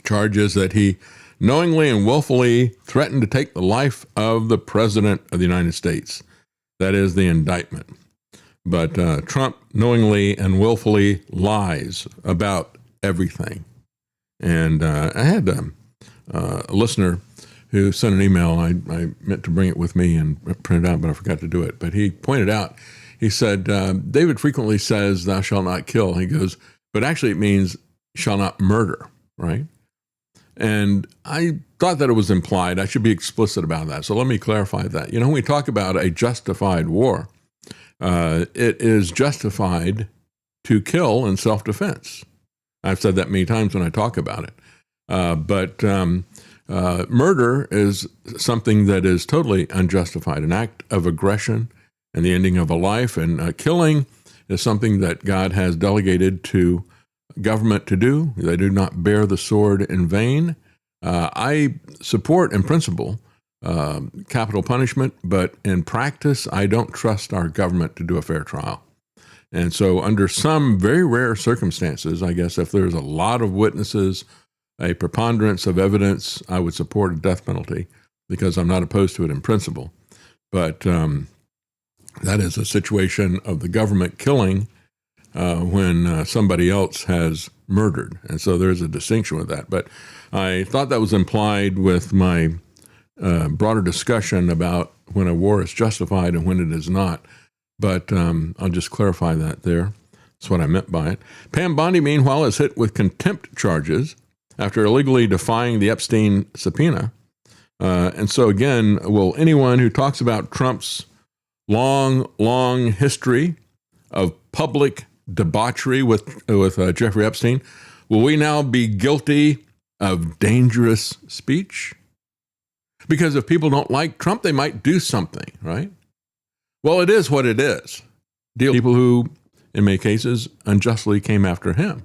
charges that he knowingly and willfully threatened to take the life of the President of the United States. That is the indictment. But Trump knowingly and willfully lies about everything. And I had a listener who sent an email. I meant to bring it with me and print it out, but I forgot to do it. But he pointed out, he said, David frequently says, thou shalt not kill. He goes, but actually it means shall not murder, right? And I thought that it was implied. I should be explicit about that. So let me clarify that. You know, when we talk about a justified war, it is justified to kill in self-defense. I've said that many times when I talk about it. But murder is something that is totally unjustified, an act of aggression and the ending of a life. And killing is something that God has delegated to government to do. They do not bear the sword in vain. I support, in principle, capital punishment, but in practice, I don't trust our government to do a fair trial. And so under some very rare circumstances, I guess if there's a lot of witnesses, a preponderance of evidence, I would support a death penalty because I'm not opposed to it in principle. But that is a situation of the government killing when somebody else has murdered. And so there's a distinction with that. But I thought that was implied with my broader discussion about when a war is justified and when it is not. But I'll just clarify that there. That's what I meant by it. Pam Bondi, meanwhile, is hit with contempt charges after illegally defying the Epstein subpoena. And so again, will anyone who talks about Trump's long history of public debauchery with Jeffrey Epstein, will we now be guilty of dangerous speech? Because if people don't like Trump, they might do something, right? Well, it is what it is. People who, in many cases, unjustly came after him.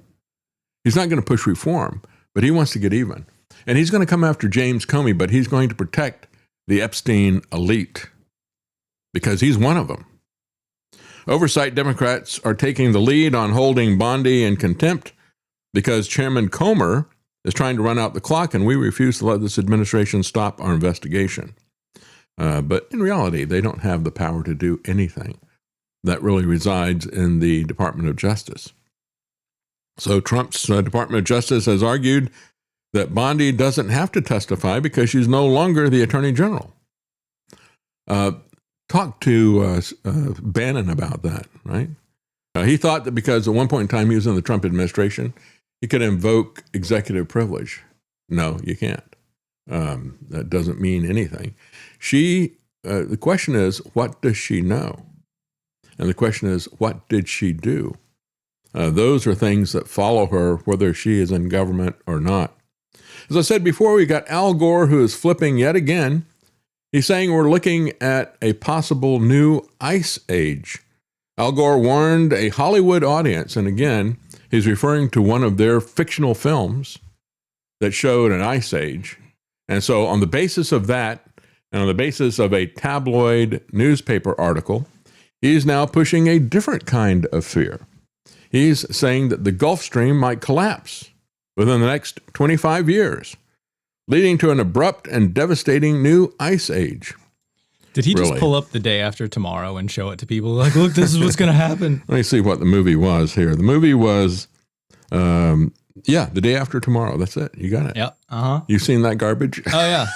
He's not going to push reform, but he wants to get even. And he's going to come after James Comey, but he's going to protect the Epstein elite because he's one of them. Oversight Democrats are taking the lead on holding Bondi in contempt because Chairman Comer is trying to run out the clock, and we refuse to let this administration stop our investigation. But in reality, they don't have the power to do anything. That really resides in the Department of Justice. So Trump's Department of Justice has argued that Bondi doesn't have to testify because she's no longer the Attorney General. Talk to Bannon about that, right? He thought that because at one point in time he was in the Trump administration, he could invoke executive privilege. No, you can't. That doesn't mean anything. The question is, what does she know? And the question is, what did she do? Those are things that follow her, whether she is in government or not. As I said before, we got Al Gore, who is flipping yet again. He's saying we're looking at a possible new ice age. Al Gore warned a Hollywood audience, and again, he's referring to one of their fictional films that showed an ice age. And so on the basis of that, and on the basis of a tabloid newspaper article, he's now pushing a different kind of fear. He's saying that the Gulf Stream might collapse within the next 25 years, leading to an abrupt and devastating new ice age. Did he just pull up the day after tomorrow and show it to people? Like, look, this is what's going to happen. Let me see what the movie was here. The movie was, The Day After Tomorrow. That's it. You got it. Yep. Uh-huh. You seen that garbage? Oh, yeah.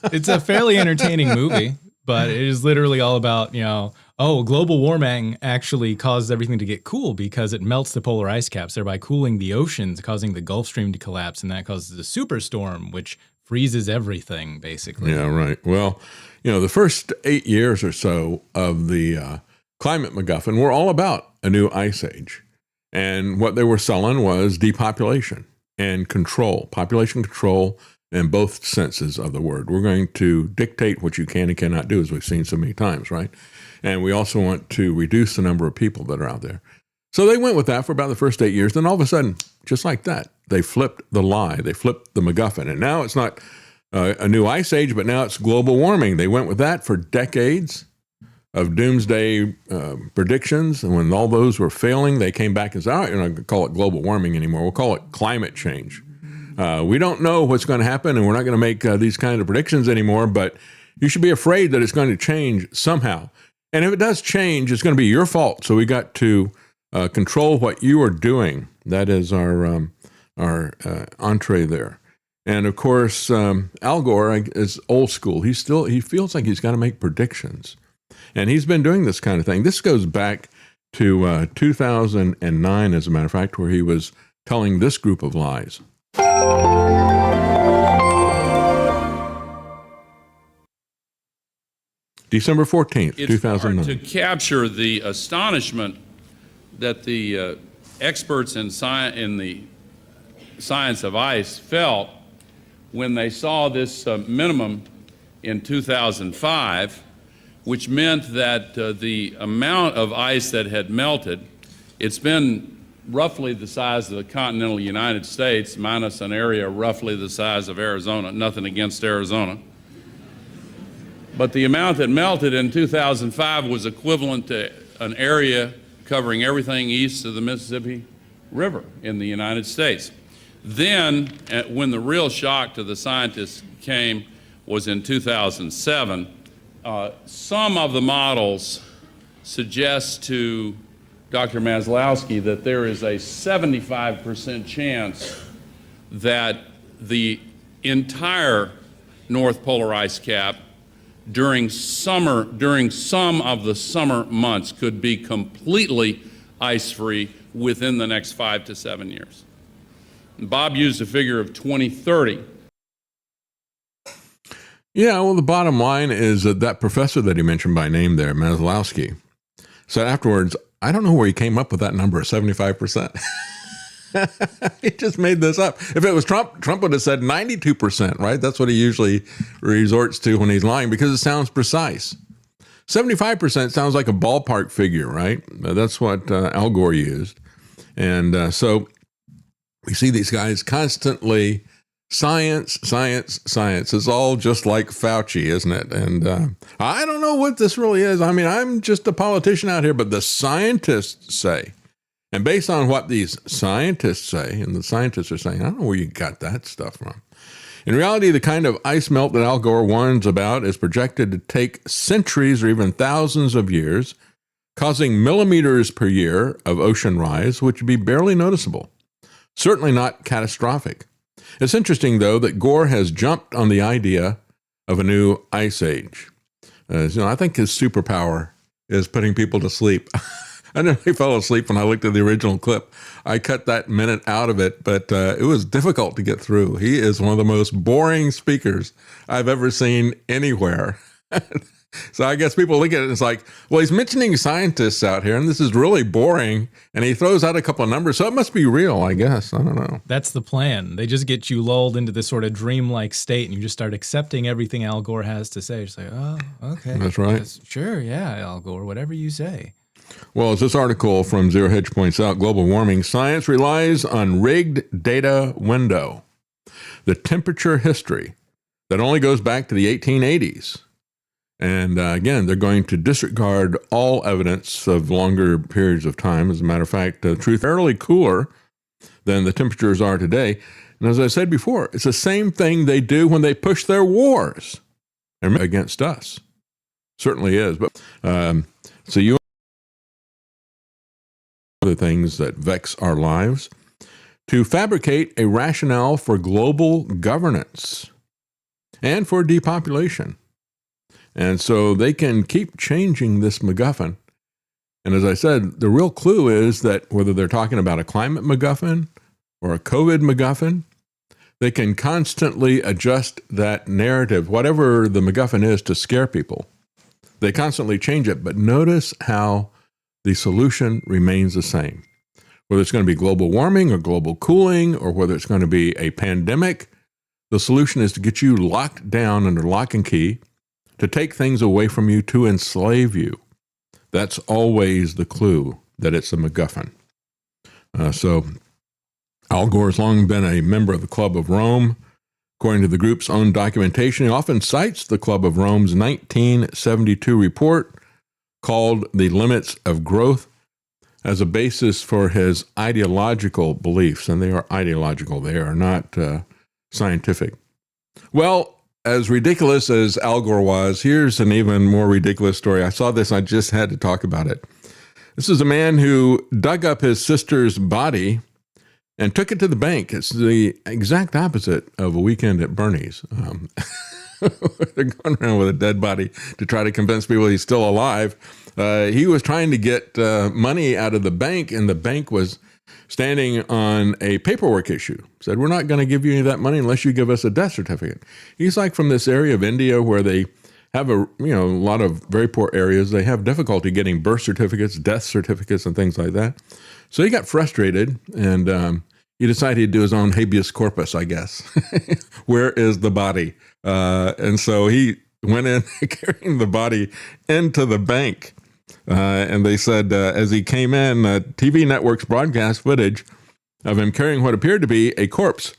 It's a fairly entertaining movie, but it is literally all about, global warming actually caused everything to get cool because it melts the polar ice caps, thereby cooling the oceans, causing the Gulf Stream to collapse, and that causes a superstorm, which freezes everything, basically. Yeah, right. Well, the first 8 years or so of the climate MacGuffin were all about a new ice age. And what they were selling was depopulation and control, population control in both senses of the word. We're going to dictate what you can and cannot do, as we've seen so many times, right? And we also want to reduce the number of people that are out there. So they went with that for about the first 8 years. Then all of a sudden, just like that, they flipped the lie. They flipped the MacGuffin. And now it's not a new ice age, but now it's global warming. They went with that for decades of doomsday predictions. And when all those were failing, they came back and said, "Oh, you're not going to call it global warming anymore. We'll call it climate change." We don't know what's going to happen, and we're not going to make these kind of predictions anymore, but you should be afraid that it's going to change somehow. And if it does change, it's going to be your fault. So we got to control what you are doing. That is our entree there. And of course, Al Gore is old school. He feels like he's got to make predictions. And he's been doing this kind of thing. This goes back to 2009, as a matter of fact, where he was telling this group of lies. December 14th, 2009. It's hard to capture the astonishment that the experts in the science of ice felt when they saw this minimum in 2005, which meant that the amount of ice that had melted, it's been roughly the size of the continental United States, minus an area roughly the size of Arizona. Nothing against Arizona. But the amount that melted in 2005 was equivalent to an area covering everything east of the Mississippi River in the United States. Then, when the real shock to the scientists came was in 2007, some of the models suggest to Dr. Maslowski that there is a 75% chance that the entire North Polar ice cap during some of the summer months could be completely ice-free within the next 5 to 7 years. And Bob used a figure of 2030. Yeah, well, the bottom line is that professor that he mentioned by name there, Maslowski, said afterwards, I don't know where he came up with that number of 75%. He just made this up. If it was Trump would have said 92%, right? That's what he usually resorts to when he's lying because it sounds precise. 75% sounds like a ballpark figure, right? That's what Al Gore used. And so we see these guys constantly, science. It's all just like Fauci, isn't it? And I don't know what this really is. I mean, I'm just a politician out here, but the scientists say, and based on what these scientists say, and the scientists are saying, I don't know where you got that stuff from. In reality, the kind of ice melt that Al Gore warns about is projected to take centuries or even thousands of years, causing millimeters per year of ocean rise, which would be barely noticeable. Certainly not catastrophic. It's interesting, though, that Gore has jumped on the idea of a new ice age. I think his superpower is putting people to sleep. I nearly fell asleep when I looked at the original clip. I cut that minute out of it, but it was difficult to get through. He is one of the most boring speakers I've ever seen anywhere. So I guess people look at it and it's like, well, he's mentioning scientists out here, and this is really boring. And he throws out a couple of numbers, so it must be real, I guess. I don't know. That's the plan. They just get you lulled into this sort of dreamlike state, and you just start accepting everything Al Gore has to say. Just like, oh, okay. That's right. Sure, yeah, Al Gore, whatever you say. Well, as this article from Zero Hedge points out, global warming science relies on rigged data window, the temperature history that only goes back to the 1880s. And again, they're going to disregard all evidence of longer periods of time. As a matter of fact, the truth is fairly cooler than the temperatures are today. And as I said before, it's the same thing they do when they push their wars against us. Certainly is. But so you other things that vex our lives, to fabricate a rationale for global governance and for depopulation. And so they can keep changing this MacGuffin. And as I said, the real clue is that whether they're talking about a climate MacGuffin or a COVID MacGuffin, they can constantly adjust that narrative, whatever the MacGuffin is, to scare people. They constantly change it, but notice how the solution remains the same. Whether it's going to be global warming or global cooling, or whether it's going to be a pandemic, the solution is to get you locked down under lock and key, to take things away from you, to enslave you. That's always the clue that it's a MacGuffin. So Al Gore has long been a member of the Club of Rome. According to the group's own documentation, he often cites the Club of Rome's 1972 report called The Limits of Growth as a basis for his ideological beliefs. And they are ideological. They are not scientific. Well, as ridiculous as Al Gore was, here's an even more ridiculous story. I saw this. I just had to talk about it. This is a man who dug up his sister's body and took it to the bank. It's the exact opposite of a weekend at Bernie's. They're going around with a dead body to try to convince people he's still alive. He was trying to get money out of the bank, and the bank was standing on a paperwork issue. Said, we're not going to give you any of that money unless you give us a death certificate. He's like from this area of India where they have a lot of very poor areas. They have difficulty getting birth certificates, death certificates, and things like that. So he got frustrated, and he decided he'd do his own habeas corpus, I guess. Where is the body? And so he went in carrying the body into the bank. And they said as he came in, TV networks broadcast footage of him carrying what appeared to be a corpse,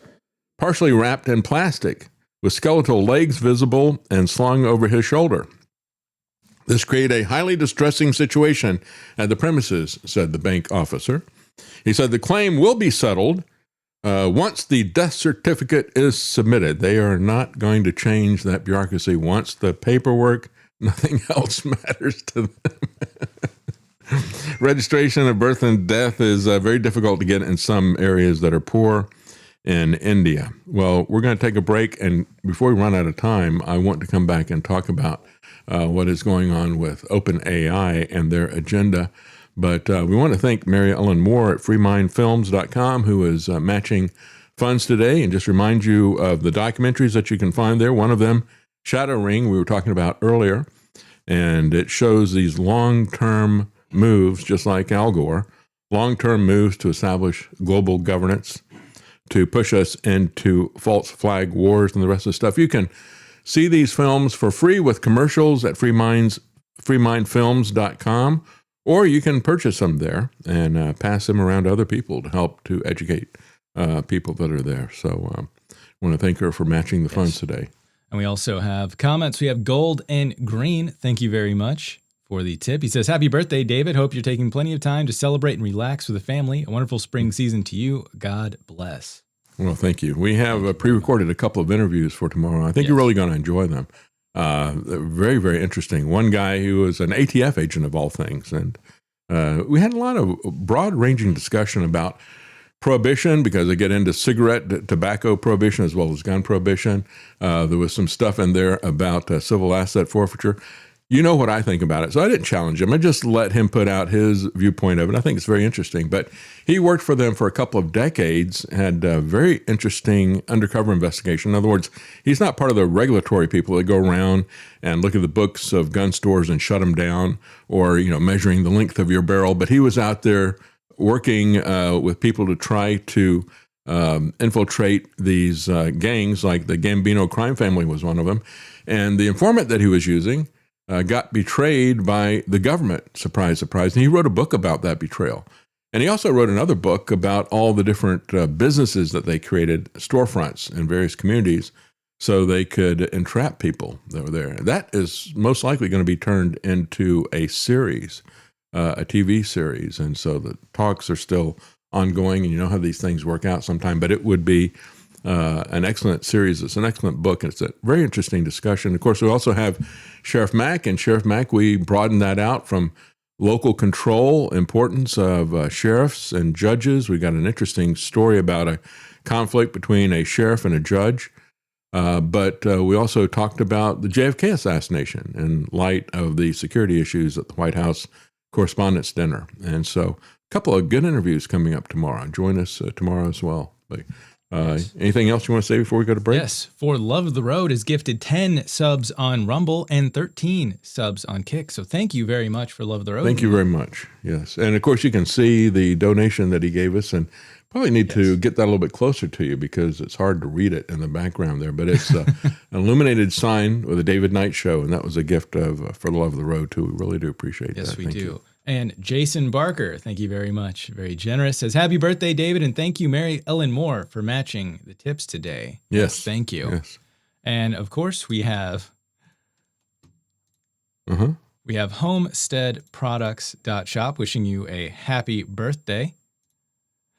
partially wrapped in plastic, with skeletal legs visible and slung over his shoulder. This created a highly distressing situation at the premises, said the bank officer. He said the claim will be settled once the death certificate is submitted. They are not going to change that bureaucracy. Once the paperwork, nothing else matters to them. Registration of birth and death is very difficult to get in some areas that are poor in India. Well, we're going to take a break, and before we run out of time, I want to come back and talk about what is going on with OpenAI and their agenda. But we want to thank Mary Ellen Moore at freemindfilms.com, who is matching funds today, and just remind you of the documentaries that you can find there. One of them, Shadow Ring, we were talking about earlier, and it shows these long-term moves, just like Al Gore, long-term moves to establish global governance, to push us into false flag wars and the rest of the stuff. You can see these films for free with commercials at freemindfilms.com, or you can purchase them there and pass them around to other people to help to educate people that are there. So I want to thank her for matching the funds today. And we also have comments. We have Gold and Green. Thank you very much for the tip. He says, happy birthday, David. Hope you're taking plenty of time to celebrate and relax with the family. A wonderful spring season to you. God bless. Well, thank you. We have pre-recorded a couple of interviews for tomorrow. I think you're really going to enjoy them. Very, very interesting. One guy who was an ATF agent of all things. And we had a lot of broad-ranging discussion about prohibition, because they get into cigarette, tobacco prohibition, as well as gun prohibition. There was some stuff in there about civil asset forfeiture. You know what I think about it. So I didn't challenge him. I just let him put out his viewpoint of it. I think it's very interesting. But he worked for them for a couple of decades, had a very interesting undercover investigation. In other words, he's not part of the regulatory people that go around and look at the books of gun stores and shut them down, or, measuring the length of your barrel. But he was out there working with people to try to infiltrate these gangs, like the Gambino crime family was one of them. And the informant that he was using got betrayed by the government. Surprise, surprise. And he wrote a book about that betrayal. And he also wrote another book about all the different businesses that they created, storefronts in various communities, so they could entrap people that were there. That is most likely going to be turned into a series, a TV series. And so the talks are still ongoing, and you know how these things work out sometime, but it would be an excellent series. It's an excellent book. It's a very interesting discussion. Of course, we also have Sheriff Mack, and Sheriff Mack, we broadened that out from local control, importance of sheriffs and judges. We got an interesting story about a conflict between a sheriff and a judge. But we also talked about the JFK assassination in light of the security issues at the White House Correspondents' Dinner. And so a couple of good interviews coming up tomorrow. Join us tomorrow as well. Anything else you want to say before we go to break? Yes. For Love of the Road is gifted 10 subs on Rumble and 13 subs on Kick. So thank you very much for Love of the Road. Thank you very much. Yes. And of course, you can see the donation that he gave us, and probably need to get that a little bit closer to you because it's hard to read it in the background there. But it's an illuminated sign with a David Knight Show, and that was a gift for the Love of the Road, too. We really do appreciate that. Yes, we do. And Jason Barker, thank you very much. Very generous. Says, happy birthday, David. And thank you, Mary Ellen Moore, for matching the tips today. Yes. Thank you. Yes. And of course, we have homesteadproducts.shop wishing you a happy birthday.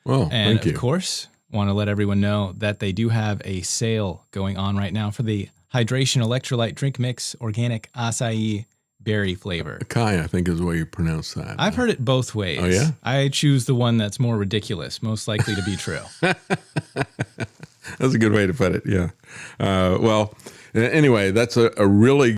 Well, and thank you. Of course, want to let everyone know that they do have a sale going on right now for the Hydration Electrolyte Drink Mix Organic Acai Berry flavor. Acai, I think is the way you pronounce that. I've heard it both ways. Oh, yeah? I choose the one that's more ridiculous, most likely to be true. That's a good way to put it, yeah. Well, anyway, that's a really